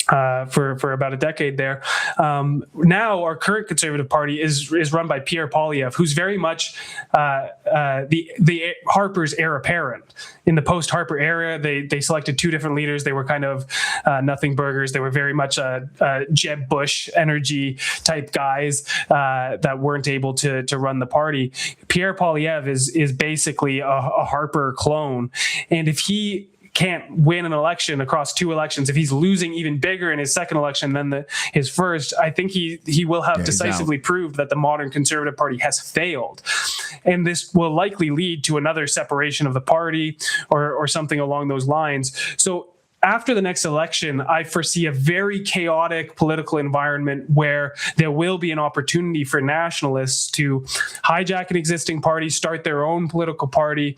for about a decade there. Now our current Conservative Party is run by Pierre Poilievre, who's very much the Harper's heir apparent. In the post-Harper era, they selected 2 different leaders. They were kind of nothing burgers. They were very much Jeb Bush energy type guys that weren't able to run the party. Pierre Poilievre is basically a Harper clone, and if he can't win an election across 2 elections, if he's losing even bigger in his second election than his first, I think he will have decisively proved that the modern Conservative Party has failed. And this will likely lead to another separation of the party or something along those lines. So after the next election, I foresee a very chaotic political environment where there will be an opportunity for nationalists to hijack an existing party, start their own political party,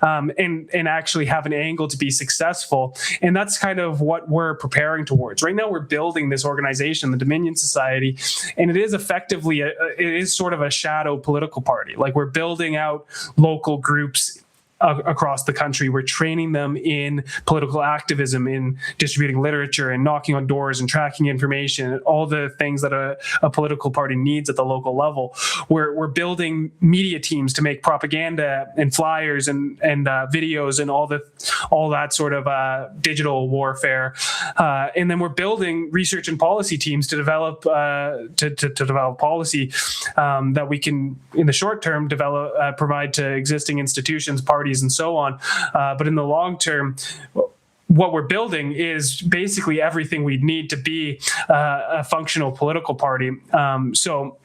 and actually have an angle to be successful. And that's kind of what we're preparing towards. Right now, we're building this organization, the Dominion Society, and it is effectively, it is sort of a shadow political party. Like, we're building out local groups across the country. We're training them in political activism, in distributing literature and knocking on doors and tracking information, all the things that a political party needs at the local level. We're building media teams to make propaganda and flyers and videos and all that sort of digital warfare. And then we're building research and policy teams to develop develop policy that we can, in the short term, provide to existing institutions, parties, and so on. But in the long term, what we're building is basically everything we need to be a functional political party. So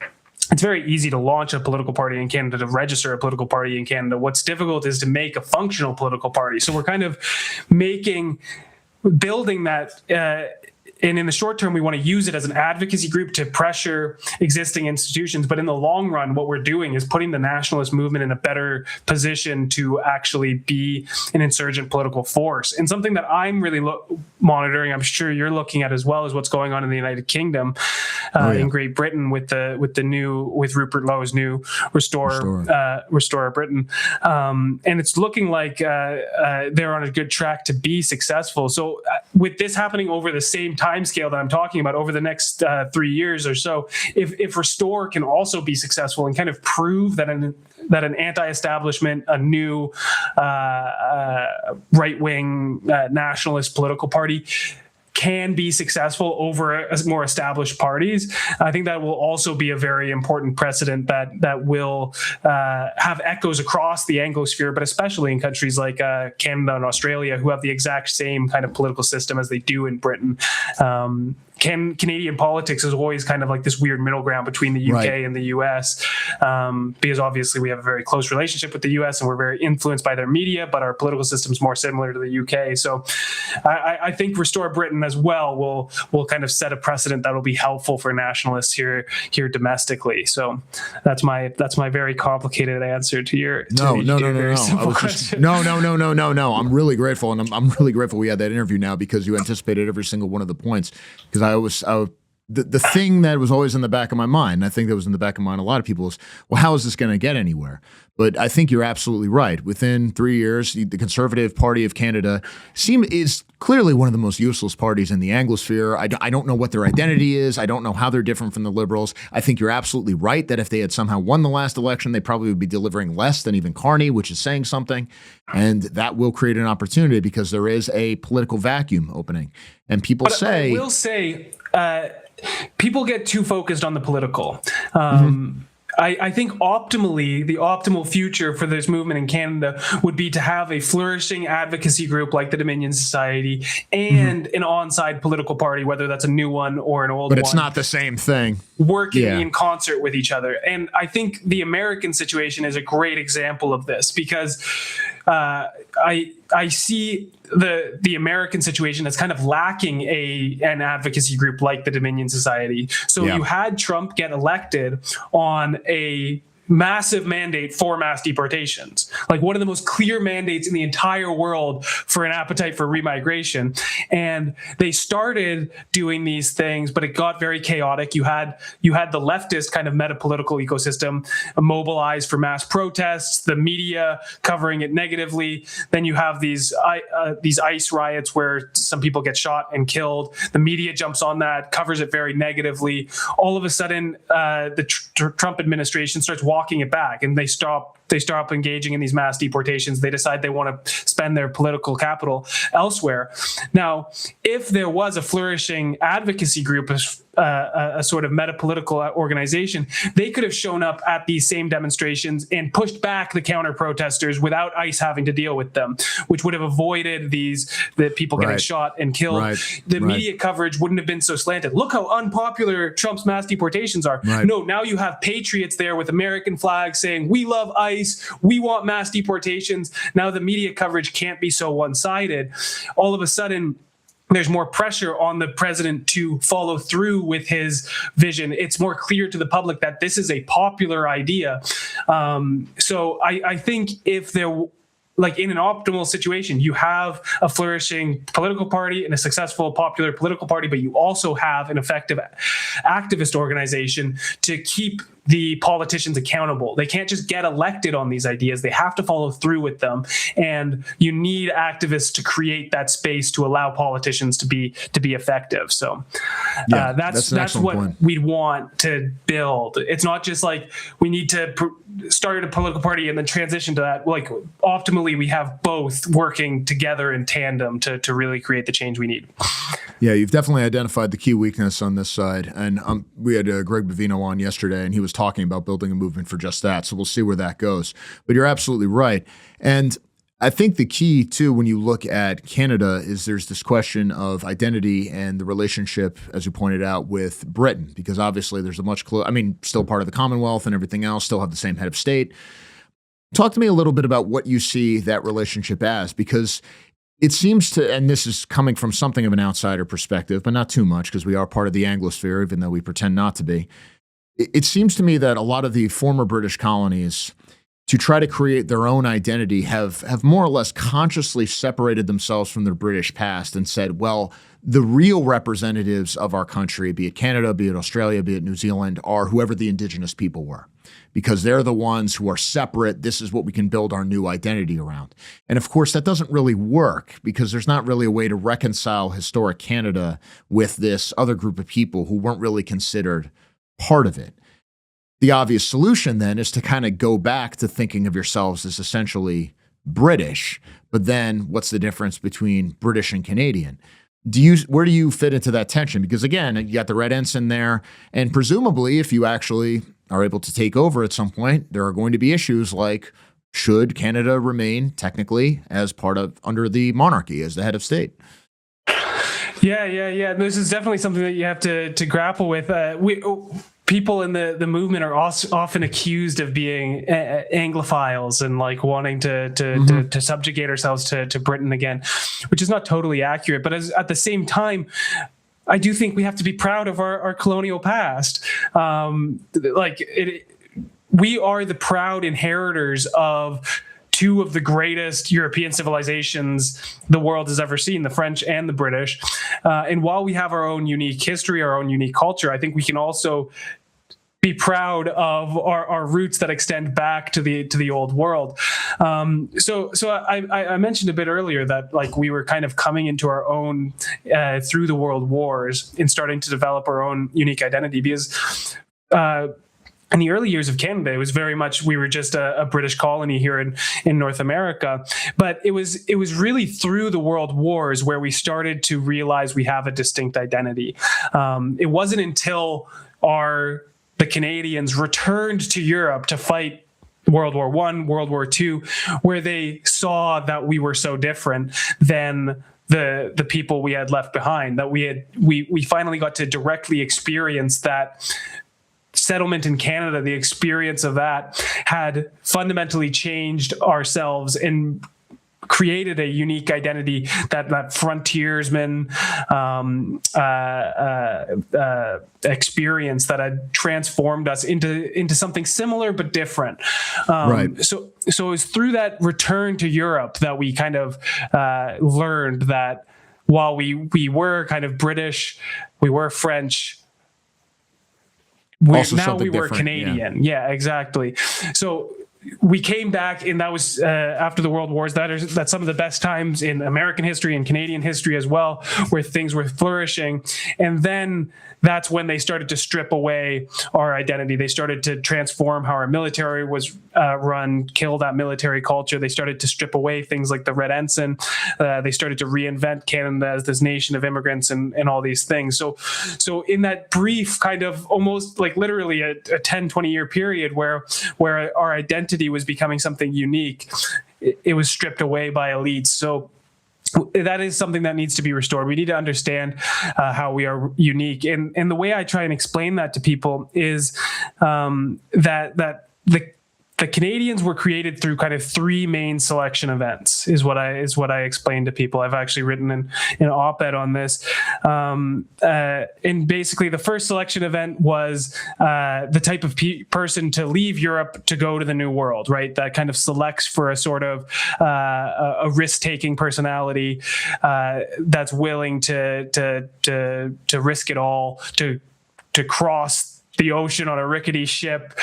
it's very easy to launch a political party in Canada, to register a political party in Canada. What's difficult is to make a functional political party. So we're kind of building that. And in the short term, we want to use it as an advocacy group to pressure existing institutions. But in the long run, what we're doing is putting the nationalist movement in a better position to actually be an insurgent political force. And something that I'm really monitoring, I'm sure you're looking at as well, is what's going on in the United Kingdom, in Great Britain with Rupert Lowe's new Restore Britain. And it's looking like they're on a good track to be successful. So with this happening over the same time scale that I'm talking about, over the next 3 years or so, if Restore can also be successful and kind of prove that an anti-establishment, a new right-wing nationalist political party can be successful over more established parties, I think that will also be a very important precedent that will have echoes across the Anglosphere, but especially in countries like Canada and Australia, who have the exact same kind of political system as they do in Britain. Canadian politics is always kind of like this weird middle ground between the UK and the US, because obviously we have a very close relationship with the US and we're very influenced by their media, but our political system is more similar to the UK. So I think Restore Britain as well will kind of set a precedent that will be helpful for nationalists here domestically. So that's my very complicated answer to your very simple question. No. I'm really grateful, and I'm really grateful we had that interview now, because you anticipated every single one of the points. Because the thing that was always in the back of my mind, and I think that was in the back of mind a lot of people, is, well, how is this going to get anywhere? But I think you're absolutely right. Within 3 years, the Conservative Party of Canada is clearly one of the most useless parties in the Anglosphere. I don't know what their identity is. I don't know how they're different from the Liberals. I think you're absolutely right that if they had somehow won the last election, they probably would be delivering less than even Carney, which is saying something. And that will create an opportunity, because there is a political vacuum opening. And people I will say, people get too focused on the political. I think optimally, the optimal future for this movement in Canada would be to have a flourishing advocacy group like the Dominion Society and an on-side political party, whether that's a new one or an old one. But it's not the same thing. Working in concert with each other. And I think the American situation is a great example of this, because I see the American situation as kind of lacking an advocacy group like the Dominion Society. So you had Trump get elected on a massive mandate for mass deportations, like one of the most clear mandates in the entire world for an appetite for remigration. And they started doing these things, but it got very chaotic. You had the leftist kind of meta-political ecosystem mobilized for mass protests, the media covering it negatively. Then you have these ICE riots where some people get shot and killed. The media jumps on that, covers it very negatively. All of a sudden, the Trump administration starts walking it back, and they stop engaging in these mass deportations. They decide they want to spend their political capital elsewhere. Now, if there was a flourishing advocacy group, a sort of meta-political organization, they could have shown up at these same demonstrations and pushed back the counter-protesters without ICE having to deal with them, which would have avoided the people getting shot and killed. The media coverage wouldn't have been so slanted. Look how unpopular Trump's mass deportations are. No, now you have patriots there with American flags saying, we love ICE, we want mass deportations. Now the media coverage can't be so one-sided. All of a sudden, there's more pressure on the president to follow through with his vision. It's more clear to the public that this is a popular idea. So I think if there, like in an optimal situation, you have a flourishing political party and a successful popular political party, but you also have an effective activist organization to keep the politicians accountable. They can't just get elected on these ideas. They have to follow through with them. And you need activists to create that space to allow politicians to be effective. So that's what point. We'd want to build. It's not just like we need to start a political party and then transition to that. Like optimally, we have both working together in tandem to really create the change we need. Yeah, you've definitely identified the key weakness on this side. And we had Greg Bavino on yesterday, and he was talking about building a movement for just that. So we'll see where that goes. But you're absolutely right. And I think the key, too, when you look at Canada is there's this question of identity and the relationship, as you pointed out, with Britain, because obviously there's a much still part of the Commonwealth and everything else, still have the same head of state. Talk to me a little bit about what you see that relationship as, because it seems to, and this is coming from something of an outsider perspective, but not too much because we are part of the Anglosphere, even though we pretend not to be. It seems to me that a lot of the former British colonies, to try to create their own identity, have more or less consciously separated themselves from their British past and said, well, the real representatives of our country, be it Canada, be it Australia, be it New Zealand, are whoever the indigenous people were, because they're the ones who are separate. This is what we can build our new identity around. And of course, that doesn't really work because there's not really a way to reconcile historic Canada with this other group of people who weren't really considered part of it. The obvious solution then is to kind of go back to thinking of yourselves as essentially British, but then what's the difference between British and Canadian? Where do you fit into that tension? Because again, you got the red ensign there, and presumably if you actually are able to take over at some point, there are going to be issues like, should Canada remain technically as part of under the monarchy as the head of state? Yeah. This is definitely something that you have to grapple with. People in the movement are also often accused of being Anglophiles and like wanting to subjugate ourselves to Britain again, which is not totally accurate. But at the same time, I do think we have to be proud of our colonial past. We are the proud inheritors of two of the greatest European civilizations the world has ever seen, the French and the British. And while we have our own unique history, our own unique culture, I think we can also be proud of our roots that extend back to the old world. So I mentioned a bit earlier that like we were kind of coming into our own through the world wars and starting to develop our own unique identity, because in the early years of Canada, it was very much we were just a British colony here in North America. But it was really through the world wars where we started to realize we have a distinct identity. It wasn't until the Canadians returned to Europe to fight World War I, World War II, where they saw that we were so different than the people we had left behind, that we finally got to directly experience that settlement in Canada. The experience of that had fundamentally changed ourselves and created a unique identity, that frontiersman experience that had transformed us into something similar but different. Right. So it was through that return to Europe that we kind of learned that while we were kind of British, we were French, we were Canadian. Yeah, exactly. So we came back, and that was after the World Wars. That's some of the best times in American history and Canadian history as well, where things were flourishing. And then that's when they started to strip away our identity. They started to transform how our military was run, kill that military culture. They started to strip away things like the Red Ensign. They started to reinvent Canada as this nation of immigrants and all these things. So in that brief kind of almost like literally a 10, 20-year period where our identity was becoming something unique, it was stripped away by elites. So that is something that needs to be restored. We need to understand how we are unique. And the way I try and explain that to people is that the Canadians were created through kind of three main selection events, is what I explained to people. I've actually written an op-ed on this. And basically, the first selection event was the type of person to leave Europe to go to the New World, right? That kind of selects for a sort of a risk-taking personality that's willing to risk it all to cross the ocean on a rickety ship,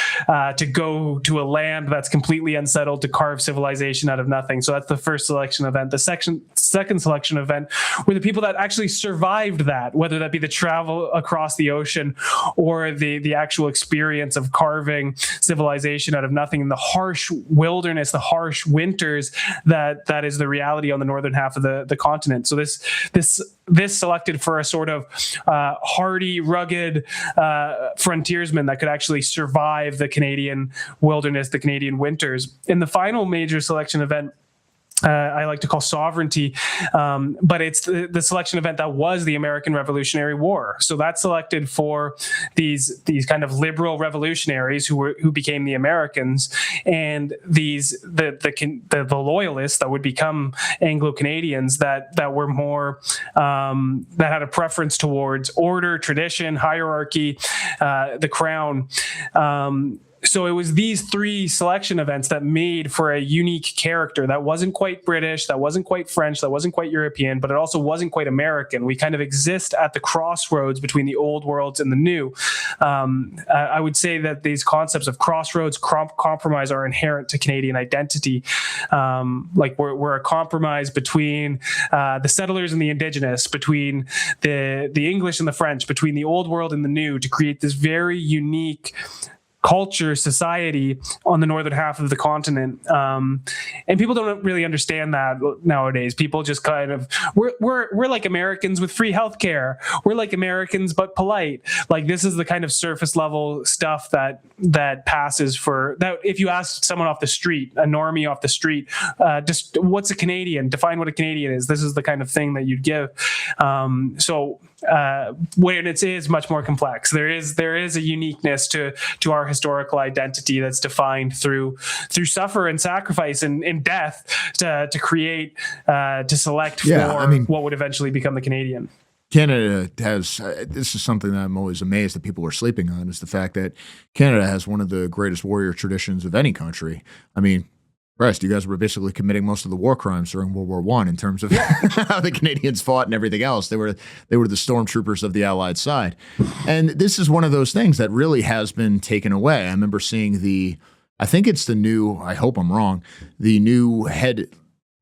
to go to a land that's completely unsettled, to carve civilization out of nothing. So that's the first selection event. The second selection event were the people that actually survived that, whether that be the travel across the ocean or the actual experience of carving civilization out of nothing in the harsh wilderness, the harsh winters that is the reality on the northern half of the continent. So this selected for a sort of hardy, rugged frontiersman that could actually survive the Canadian wilderness, the Canadian winters. In the final major selection event, I like to call sovereignty, but it's the selection event that was the American Revolutionary War. So that's selected for these kind of liberal revolutionaries who became the Americans, and the loyalists that would become Anglo-Canadians that were more that had a preference towards order, tradition, hierarchy, the crown. So it was these three selection events that made for a unique character that wasn't quite British, that wasn't quite French, that wasn't quite European, but it also wasn't quite American. We kind of exist at the crossroads between the old worlds and the new. I would say that these concepts of crossroads, compromise are inherent to Canadian identity. Like we're a compromise between the settlers and the Indigenous, between the English and the French, between the old world and the new, to create this very unique culture, society on the northern half of the continent. And people don't really understand that nowadays. People just kind of, we're like Americans with free healthcare. We're like Americans, but polite. Like, this is the kind of surface level stuff that passes for that. If you ask someone off the street, a normie off the street, just what's a Canadian? Define what a Canadian is. This is the kind of thing that you'd give. When it is much more complex, there is a uniqueness to our historical identity that's defined through suffer and sacrifice and death to create, to select for what would eventually become the Canadian. Canada has, this is something that I'm always amazed that people are sleeping on, is the fact that Canada has one of the greatest warrior traditions of any country. I mean, Christ, you guys were basically committing most of the war crimes during World War I in terms of how the Canadians fought and everything else. They were the stormtroopers of the Allied side. And this is one of those things that really has been taken away. I remember seeing I think it's the new, I hope I'm wrong, the new head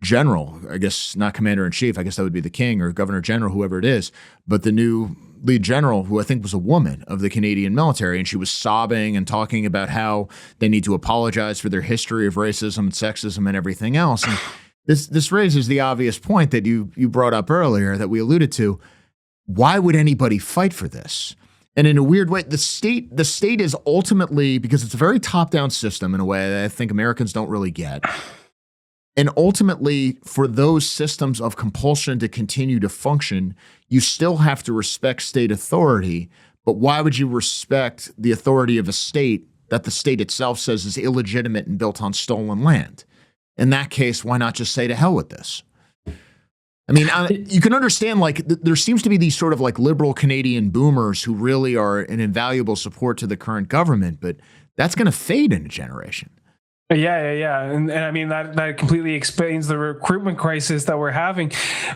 general, I guess not commander-in-chief, I guess that would be the king or governor-general, whoever it is, but the new lead general, who I think was a woman of the Canadian military, and she was sobbing and talking about how they need to apologize for their history of racism and sexism and everything else. And this raises the obvious point that you brought up earlier that we alluded to. Why would anybody fight for this? And in a weird way, the state is ultimately, because it's a very top-down system in a way that I think Americans don't really get. And ultimately, for those systems of compulsion to continue to function, you still have to respect state authority. But why would you respect the authority of a state that the state itself says is illegitimate and built on stolen land? In that case, why not just say to hell with this? I mean, you can understand, like, there seems to be these sort of like liberal Canadian boomers who really are an invaluable support to the current government, but that's going to fade in a generation. Yeah. And I mean, that completely explains the recruitment crisis that we're having.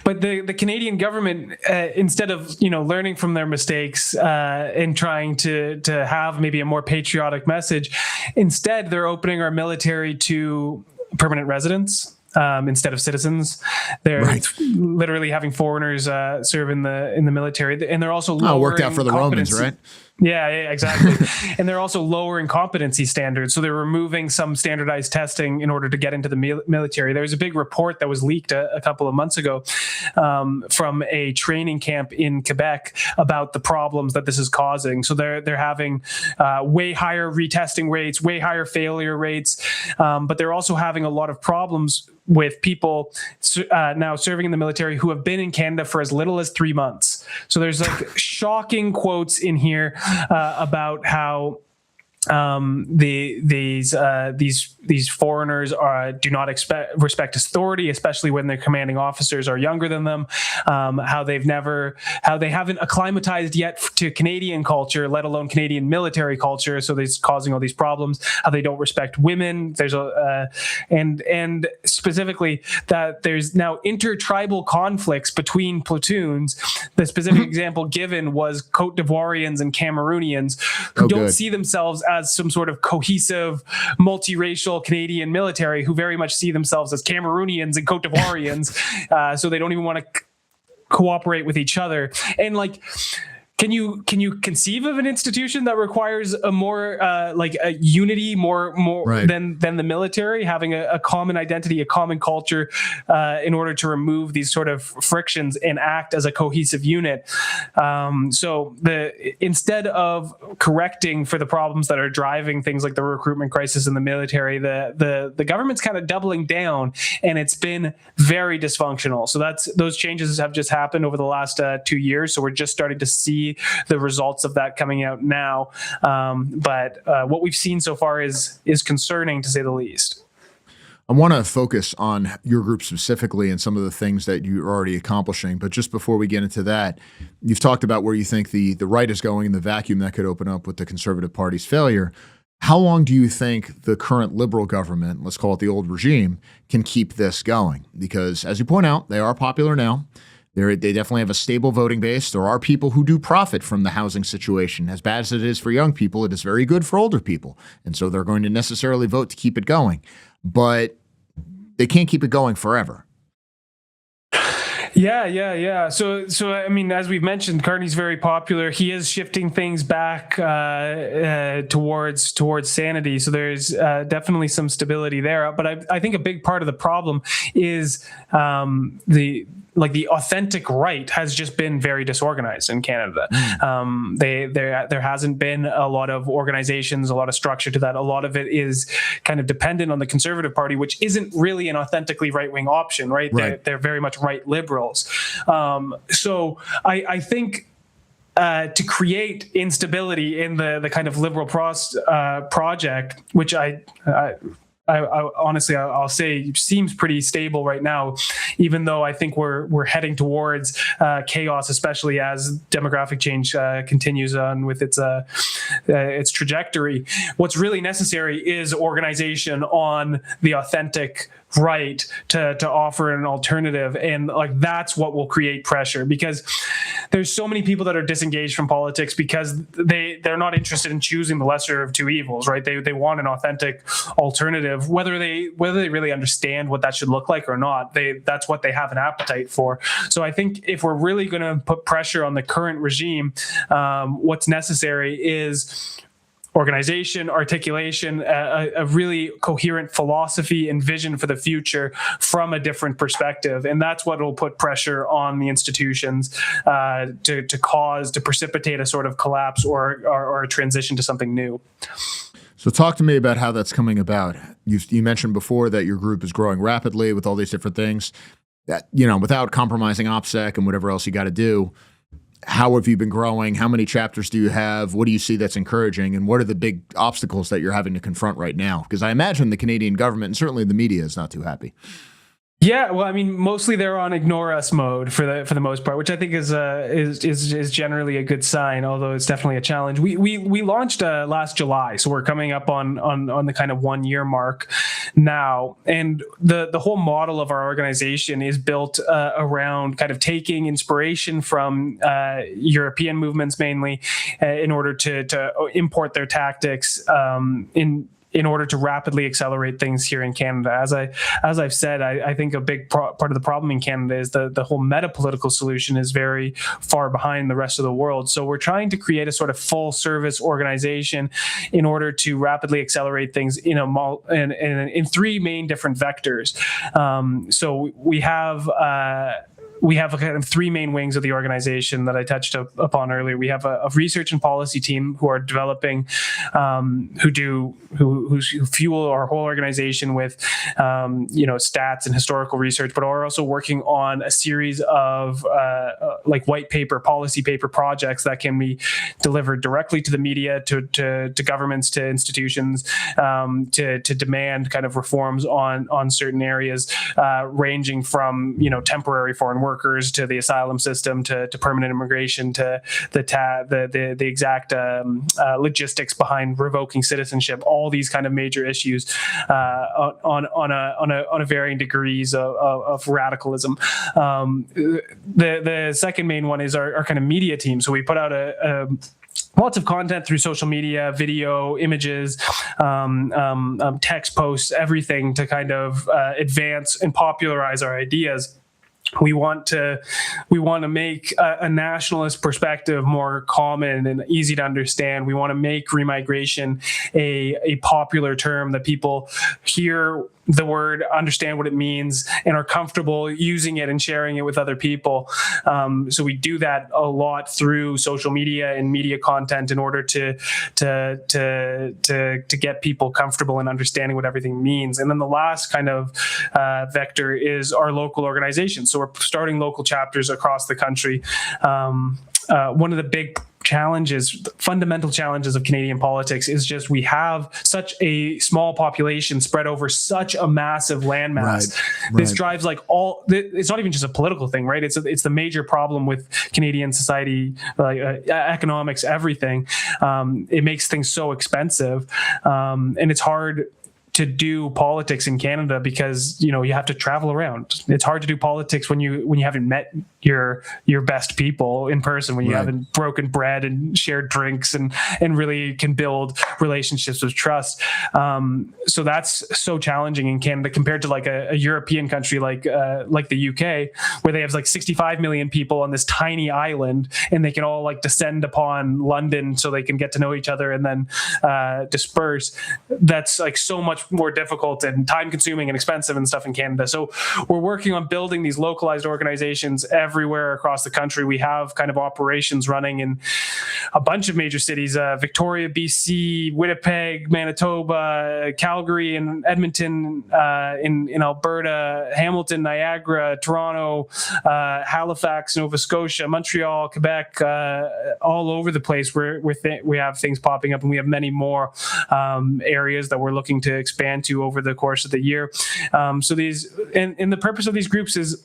But the Canadian government, instead of, learning from their mistakes and trying to have maybe a more patriotic message, instead they're opening our military to permanent residents. Instead of citizens, they're literally having foreigners serve in the military, and they're also lowering worked out for the Romans, right? Yeah, exactly. And they're also lowering competency standards. So they're removing some standardized testing in order to get into the military. There was a big report that was leaked a couple of months ago from a training camp in Quebec about the problems that this is causing. So they're having way higher retesting rates, way higher failure rates, but they're also having a lot of problems with people now serving in the military who have been in Canada for as little as 3 months. So there's like shocking quotes in here about how these foreigners do not respect authority, especially when their commanding officers are younger than them. How they haven't acclimatized yet to Canadian culture, let alone Canadian military culture. So it's causing all these problems. How they don't respect women. There's and specifically that there's now intertribal conflicts between platoons. The specific example given was Cote d'Ivoirians and Cameroonians who don't see themselves as some sort of cohesive, multiracial Canadian military, who very much see themselves as Cameroonians and Cote d'Ivoirians. So they don't even want to cooperate with each other. And like, can you conceive of an institution that requires a more like a unity more than the military, having a common identity, a common culture, in order to remove these sort of frictions and act as a cohesive unit? So instead of correcting for the problems that are driving things like the recruitment crisis in the military, the government's kind of doubling down, and it's been very dysfunctional. So those changes have just happened over the last 2 years. So we're just starting to see the results of that coming out now. But what we've seen so far is concerning, to say the least. I want to focus on your group specifically and some of the things that you're already accomplishing. But just before we get into that, you've talked about where you think the right is going and the vacuum that could open up with the Conservative Party's failure. How long do you think the current Liberal government, let's call it the old regime, can keep this going? Because as you point out, they are popular now. They definitely have a stable voting base. There are people who do profit from the housing situation. As bad as it is for young people, it is very good for older people. And so they're going to necessarily vote to keep it going. But they can't keep it going forever. Yeah. So I mean, as we've mentioned, Carney's very popular. He is shifting things back towards sanity. So there's definitely some stability there. But I think a big part of the problem is the authentic right has just been very disorganized in Canada. There hasn't been a lot of organizations, a lot of structure to that. A lot of it is kind of dependent on the Conservative Party, which isn't really an authentically right-wing option, right? They're very much right liberals. So I think to create instability in the kind of liberal project, which I honestly, I'll say seems pretty stable right now, even though I think we're heading towards chaos, especially as demographic change continues on with its trajectory. What's really necessary is organization on the authentic right to offer an alternative, and like that's what will create pressure, because there's so many people that are disengaged from politics because they're not interested in choosing the lesser of two evils, right? They want an authentic alternative, whether they really understand what that should look like or not. That's what they have an appetite for. So I think if we're really going to put pressure on the current regime, what's necessary is organization, articulation, a really coherent philosophy and vision for the future from a different perspective. And that's what will put pressure on the institutions to precipitate a sort of collapse or a transition to something new. So talk to me about how that's coming about. You mentioned before that your group is growing rapidly with all these different things. That, without compromising OPSEC and whatever else you got to do, how have you been growing? How many chapters do you have? What do you see that's encouraging? And what are the big obstacles that you're having to confront right now? Because I imagine the Canadian government and certainly the media is not too happy. Yeah, well, I mean, mostly they're on ignore us mode for the most part, which I think is generally a good sign, although it's definitely a challenge. We launched last July, so we're coming up on the kind of 1 year mark now, and the whole model of our organization is built around kind of taking inspiration from European movements mainly in order to import their tactics in order to rapidly accelerate things here in Canada. As I've said, I think a big part of the problem in Canada is the whole meta-political solution is very far behind the rest of the world. So we're trying to create a sort of full service organization in order to rapidly accelerate things in three main different vectors. So we have we have kind of three main wings of the organization that I touched upon earlier. We have a research and policy team who are developing, who fuel our whole organization with, stats and historical research, but are also working on a series of like white paper, policy paper projects that can be delivered directly to the media, to governments, to institutions, to demand kind of reforms on certain areas, ranging from temporary foreign workers to the asylum system to permanent immigration to the exact logistics behind revoking citizenship. All these kind of major issues on a varying degrees of radicalism. The second main one is our kind of media team. So we put out lots of content through social media, video, images, text posts, everything to kind of advance and popularize our ideas. We want to make a nationalist perspective more common and easy to understand. We want to make remigration a popular term that people hear the word, understand what it means, and are comfortable using it and sharing it with other people. So we do that a lot through social media and media content in order to get people comfortable in understanding what everything means. And then the last kind of vector is our local organizations. So we're starting local chapters across the country. One of the big fundamental challenges of Canadian politics is just we have such a small population spread over such a massive landmass. Right. This drives it's not even just a political thing, right? It's the major problem with Canadian society, economics, everything. It makes things so expensive, and it's hard to do politics in Canada because you have to travel around. It's hard to do politics when you haven't met your best people in person, when you haven't broken bread and shared drinks and really can build relationships with trust. So that's so challenging in Canada compared to like a European country like the UK, where they have like 65 million people on this tiny island, and they can all like descend upon London so they can get to know each other and then disperse. That's like so much more difficult and time consuming and expensive and stuff in Canada. So we're working on building these localized organizations everywhere across the country. We have kind of operations running in a bunch of major cities, Victoria, BC, Winnipeg, Manitoba, Calgary and Edmonton, in Alberta, Hamilton, Niagara, Toronto, Halifax, Nova Scotia, Montreal, Quebec, all over the place where we have things popping up, and we have many more areas that we're looking to expand to over the course of the year. So these, and the purpose of these groups is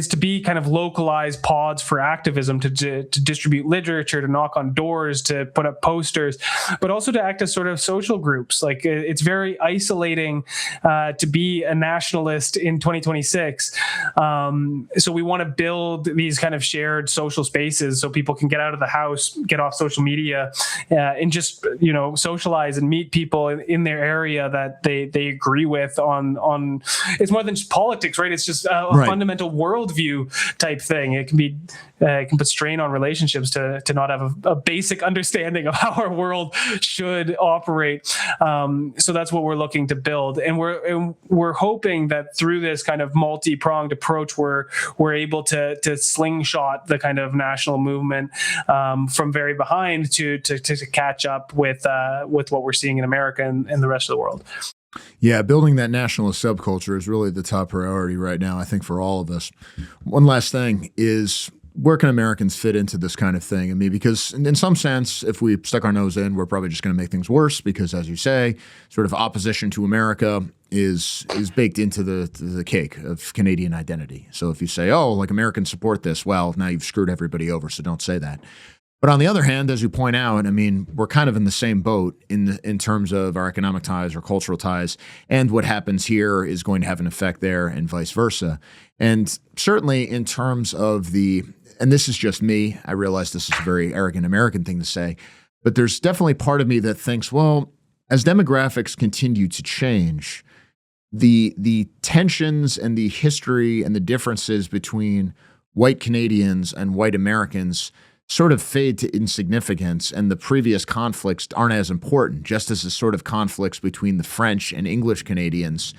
to be kind of localized pods for activism, to distribute literature, to knock on doors, to put up posters, but also to act as sort of social groups. Like it's very isolating to be a nationalist in 2026. So we want to build these kind of shared social spaces so people can get out of the house, get off social media, and just socialize and meet people in their area that they agree with on. It's more than just politics, right? It's just a fundamental worldview type thing. It can be can put strain on relationships to not have a basic understanding of how our world should operate. So that's what we're looking to build, and we're hoping that through this kind of multi-pronged approach, we're able to slingshot the kind of national movement from very behind to catch up with what we're seeing in America and the rest of the world. Yeah, building that nationalist subculture is really the top priority right now, I think, for all of us. One last thing is, where can Americans fit into this kind of thing? I mean, because in some sense, if we stuck our nose in, we're probably just going to make things worse because, as you say, sort of opposition to America is baked into the cake of Canadian identity. So if you say, oh, like Americans support this, well, now you've screwed everybody over, so don't say that. But on the other hand, as you point out, I mean, we're kind of in the same boat in terms of our economic ties or cultural ties, and what happens here is going to have an effect there and vice versa. And certainly in terms of and this is just me, I realize this is a very arrogant American thing to say, but there's definitely part of me that thinks, well, as demographics continue to change, the tensions and the history and the differences between white Canadians and white Americans sort of fade to insignificance, and the previous conflicts aren't as important, just as the sort of conflicts between the French and English Canadians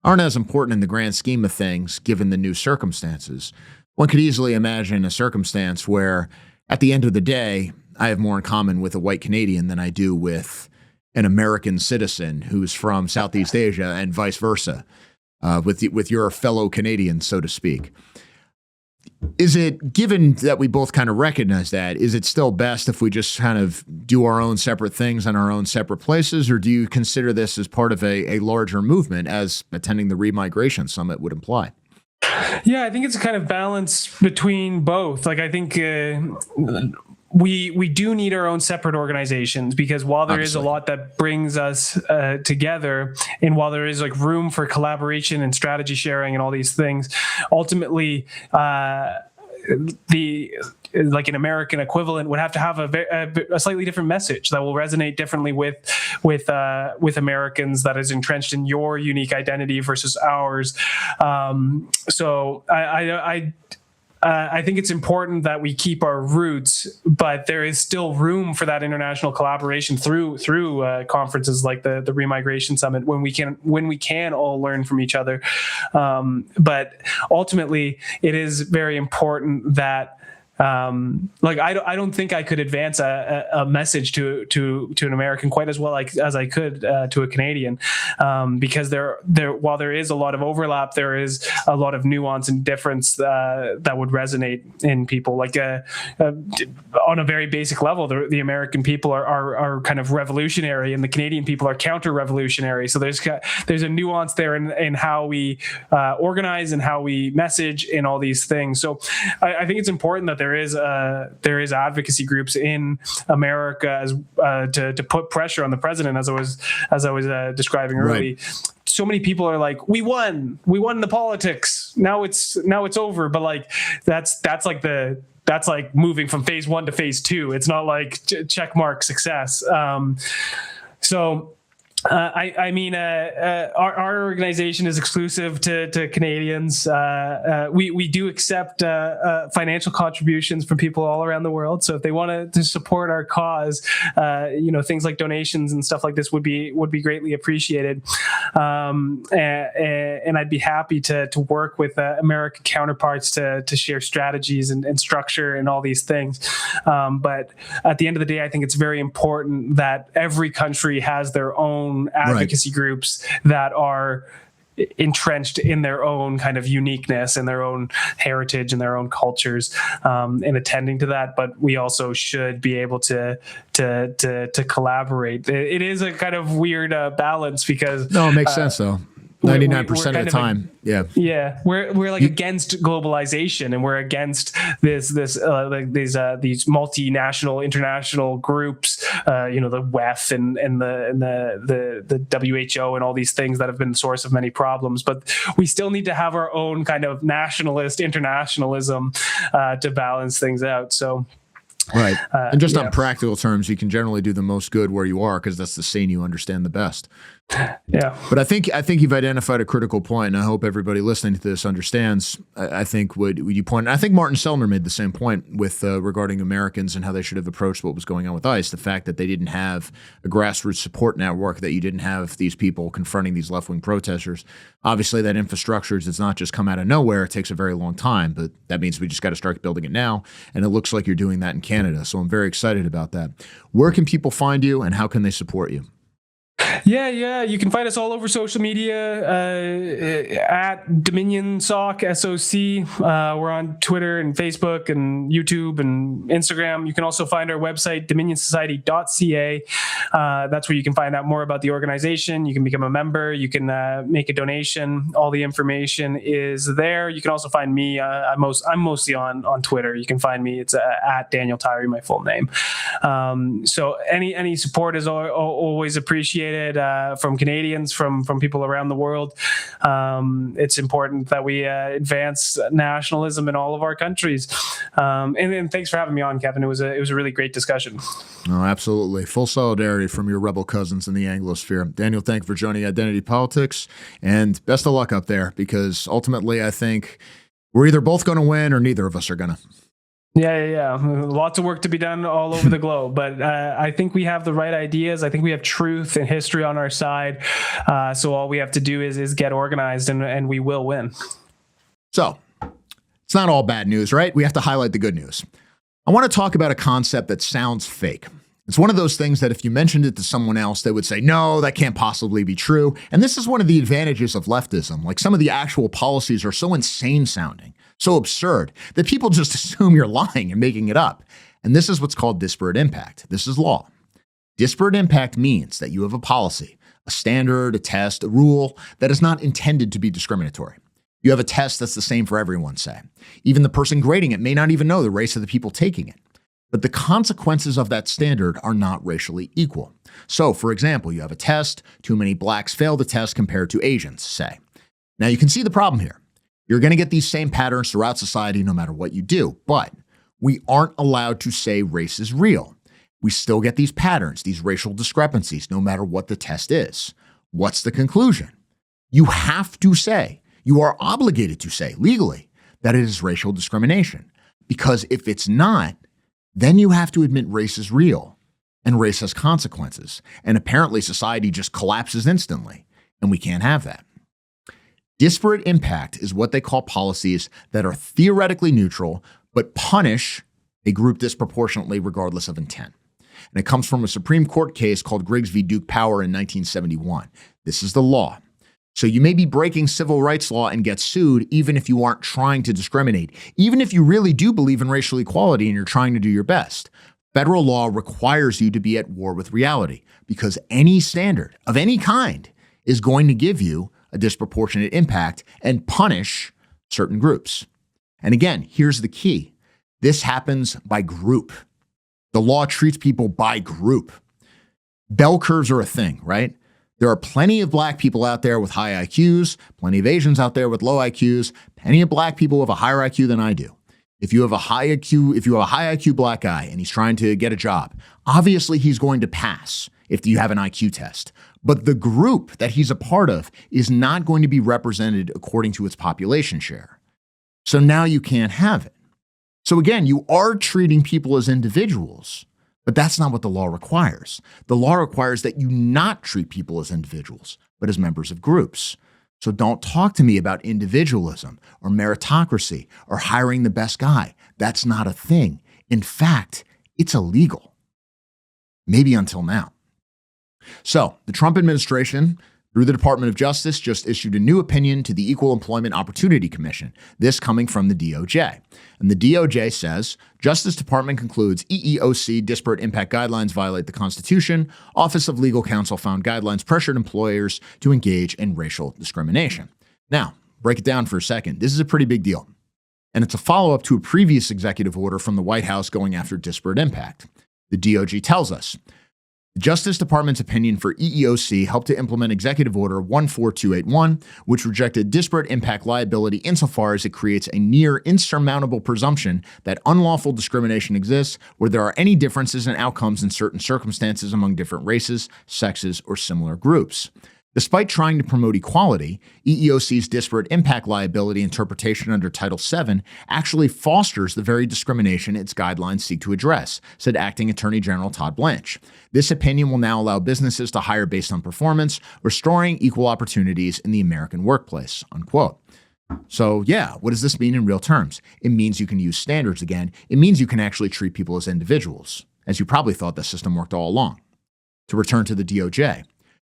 aren't as important in the grand scheme of things given the new circumstances. One could easily imagine a circumstance where, at the end of the day, I have more in common with a white Canadian than I do with an American citizen who's from Southeast Asia, and vice versa, with your fellow Canadian, so to speak. Is it, given that we both kind of recognize that, is it still best if we just kind of do our own separate things in our own separate places, or do you consider this as part of a larger movement, as attending the Remigration Summit would imply? Yeah, I think it's a kind of balance between both. Like, I think we do need our own separate organizations, because while there is a lot that brings us together, and while there is like room for collaboration and strategy sharing and all these things, ultimately like an American equivalent would have to have a slightly different message that will resonate differently with Americans, that is entrenched in your unique identity versus ours. So I think it's important that we keep our roots, but there is still room for that international collaboration through conferences like the Remigration Summit, when we can all learn from each other. But ultimately, it is very important that I don't think I could advance a message to an American quite as well as I could to a Canadian, because while there is a lot of overlap, there is a lot of nuance and difference that would resonate in people. Like on a very basic level, the American people are kind of revolutionary, and the Canadian people are counter-revolutionary. So there's a nuance there in how we organize and how we message and all these things. So I think it's important that there is advocacy groups in America to put pressure on the president, as I was describing early. So many people are like, we won the politics. Now it's over. But like that's like moving from phase 1 to phase 2. It's not like check mark success. Our organization is exclusive to Canadians. We do accept financial contributions from people all around the world. So if they want to support our cause, things like donations and stuff like this would be greatly appreciated. And I'd be happy to work with American counterparts to share strategies and structure and all these things. But at the end of the day, I think it's very important that every country has their own advocacy groups that are entrenched in their own kind of uniqueness and their own heritage and their own cultures, in attending to that. But we also should be able to collaborate. It is a kind of weird balance, because it makes sense though. 99% of the time. We're like against globalization, and we're against these multinational international groups, the WEF and the WHO and all these things that have been the source of many problems. But we still need to have our own kind of nationalist internationalism to balance things out. So. Right. And just on practical terms, you can generally do the most good where you are, because that's the scene you understand the best. Yeah. But I think you've identified a critical point, and I hope everybody listening to this understands. I think what you pointed, I think Martin Sellner made the same point with regarding Americans and how they should have approached what was going on with ICE. The fact that they didn't have a grassroots support network, that you didn't have these people confronting these left-wing protesters. Obviously, that infrastructure does not just come out of nowhere. It takes a very long time, but that means we just got to start building it now. And it looks like you're doing that in Canada. So I'm very excited about that. Where can people find you, and how can they support you? Yeah. You can find us all over social media at Dominion SOC, SOC. We're on Twitter and Facebook and YouTube and Instagram. You can also find our website, dominionsociety.ca. That's where you can find out more about the organization. You can become a member. You can make a donation. All the information is there. You can also find me. I'm mostly on Twitter. You can find me. It's at Daniel Tyrie, my full name. So any support is always appreciated. From Canadians, from people around the world. It's important that we advance nationalism in all of our countries. And thanks for having me on, Kevin. It was a really great discussion. Oh, absolutely. Full solidarity from your rebel cousins in the Anglosphere. Daniel, thank you for joining Identity Politics, and best of luck up there, because ultimately I think we're either both going to win or neither of us are going to. Yeah. Lots of work to be done all over the globe, but I think we have the right ideas. I think we have truth and history on our side. So all we have to do is get organized, and we will win. So it's not all bad news, right? We have to highlight the good news. I want to talk about a concept that sounds fake. It's one of those things that if you mentioned it to someone else, they would say, no, that can't possibly be true. And this is one of the advantages of leftism. Like, some of the actual policies are so insane sounding, so absurd, that people just assume you're lying and making it up. And this is what's called disparate impact. This is law. Disparate impact means that you have a policy, a standard, a test, a rule that is not intended to be discriminatory. You have a test that's the same for everyone, say. Even the person grading it may not even know the race of the people taking it. But the consequences of that standard are not racially equal. So, for example, you have a test, too many blacks fail the test compared to Asians, say. Now, you can see the problem here. You're going to get these same patterns throughout society no matter what you do, but we aren't allowed to say race is real. We still get these patterns, these racial discrepancies, no matter what the test is. What's the conclusion? You have to say, you are obligated to say legally that it is racial discrimination, because if it's not, then you have to admit race is real and race has consequences. And apparently society just collapses instantly, and we can't have that. Disparate impact is what they call policies that are theoretically neutral, but punish a group disproportionately regardless of intent. And it comes from a Supreme Court case called Griggs v. Duke Power in 1971. This is the law. So you may be breaking civil rights law and get sued even if you aren't trying to discriminate, even if you really do believe in racial equality and you're trying to do your best. Federal law requires you to be at war with reality, because any standard of any kind is going to give you a disproportionate impact and punish certain groups. And again, here's the key. This happens by group. The law treats people by group. Bell curves are a thing, right? There are plenty of black people out there with high IQs, plenty of Asians out there with low IQs, plenty of black people with a higher IQ than I do. If you have a high IQ black guy and he's trying to get a job, obviously he's going to pass if you have an IQ test. But the group that he's a part of is not going to be represented according to its population share. So now you can't have it. So again, you are treating people as individuals, but that's not what the law requires. The law requires that you not treat people as individuals, but as members of groups. So don't talk to me about individualism or meritocracy or hiring the best guy. That's not a thing. In fact, it's illegal. Maybe until now. So the Trump administration, through the Department of Justice, just issued a new opinion to the Equal Employment Opportunity Commission, this coming from the DOJ. And the DOJ says, Justice Department concludes EEOC disparate impact guidelines violate the Constitution. Office of Legal Counsel found guidelines pressured employers to engage in racial discrimination. Now, break it down for a second. This is a pretty big deal. And it's a follow-up to a previous executive order from the White House going after disparate impact. The DOJ tells us, the Justice Department's opinion for EEOC helped to implement Executive Order 14281, which rejected disparate impact liability insofar as it creates a near insurmountable presumption that unlawful discrimination exists where there are any differences in outcomes in certain circumstances among different races, sexes, or similar groups. Despite trying to promote equality, EEOC's disparate impact liability interpretation under Title VII actually fosters the very discrimination its guidelines seek to address, said Acting Attorney General Todd Blanche. This opinion will now allow businesses to hire based on performance, restoring equal opportunities in the American workplace, unquote. So yeah, what does this mean in real terms? It means you can use standards again. It means you can actually treat people as individuals, as you probably thought the system worked all along. To return to the DOJ.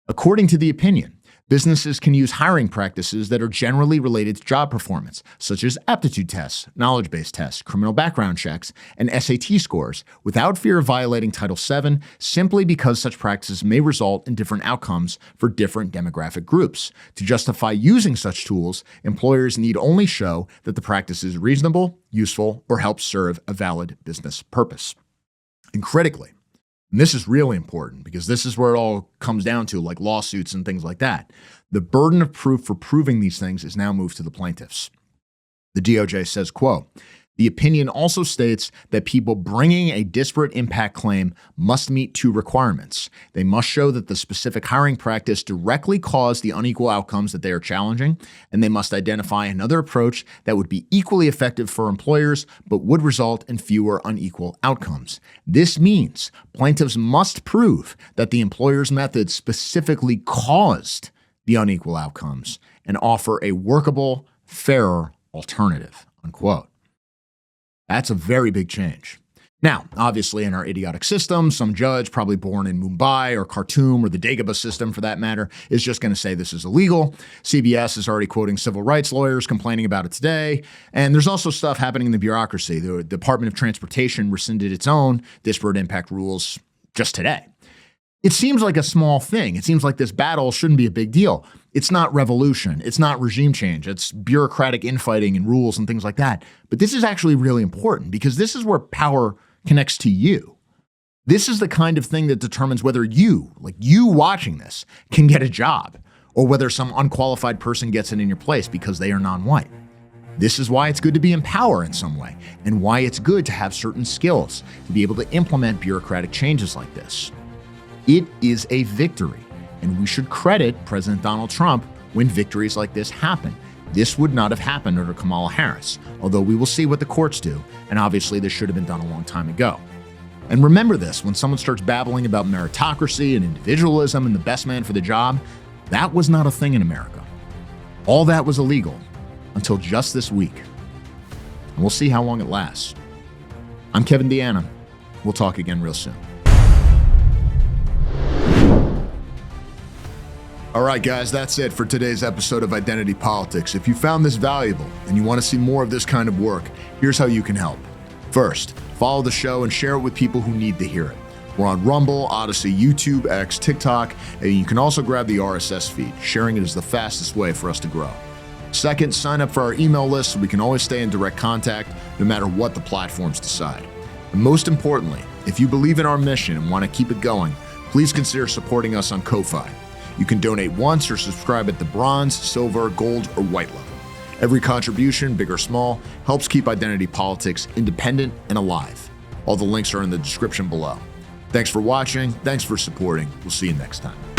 According to the opinion, businesses can use hiring practices that are generally related to job performance, such as aptitude tests, knowledge-based tests, criminal background checks, and SAT scores, without fear of violating Title VII, simply because such practices may result in different outcomes for different demographic groups. To justify using such tools, employers need only show that the practice is reasonable, useful, or helps serve a valid business purpose. And critically, and this is really important because this is where it all comes down to, like lawsuits and things like that. The burden of proof for proving these things is now moved to the plaintiffs. The DOJ says, quote, The opinion also states that people bringing a disparate impact claim must meet 2 requirements. They must show that the specific hiring practice directly caused the unequal outcomes that they are challenging, and they must identify another approach that would be equally effective for employers but would result in fewer unequal outcomes. This means plaintiffs must prove that the employer's method specifically caused the unequal outcomes and offer a workable, fairer alternative, unquote. That's a very big change. Now, obviously, in our idiotic system, some judge, probably born in Mumbai or Khartoum or the Dagobah system for that matter, is just going to say this is illegal. CBS is already quoting civil rights lawyers complaining about it today. And there's also stuff happening in the bureaucracy. The Department of Transportation rescinded its own disparate impact rules just today. It seems like a small thing. It seems like this battle shouldn't be a big deal. It's not revolution. It's not regime change. It's bureaucratic infighting and rules and things like that. But this is actually really important because this is where power connects to you. This is the kind of thing that determines whether you, like you watching this, can get a job or whether some unqualified person gets it in your place because they are non-white. This is why it's good to be in power in some way and why it's good to have certain skills to be able to implement bureaucratic changes like this. It is a victory, and we should credit President Donald Trump when victories like this happen. This would not have happened under Kamala Harris, although we will see what the courts do, and obviously this should have been done a long time ago. And remember this, when someone starts babbling about meritocracy and individualism and the best man for the job, that was not a thing in America. All that was illegal until just this week. And we'll see how long it lasts. I'm Kevin DeAnna. We'll talk again real soon. All right, guys, that's it for today's episode of Identity Politics. If you found this valuable and you want to see more of this kind of work, here's how you can help. First, follow the show and share it with people who need to hear it. We're on Rumble, Odyssey, YouTube, X, TikTok, and you can also grab the RSS feed. Sharing it is the fastest way for us to grow. Second, sign up for our email list so we can always stay in direct contact no matter what the platforms decide. And most importantly, if you believe in our mission and want to keep it going, please consider supporting us on Ko-Fi. You can donate once or subscribe at the bronze, silver, gold, or white level. Every contribution, big or small, helps keep Identity Politics independent and alive. All the links are in the description below. Thanks for watching. Thanks for supporting. We'll see you next time.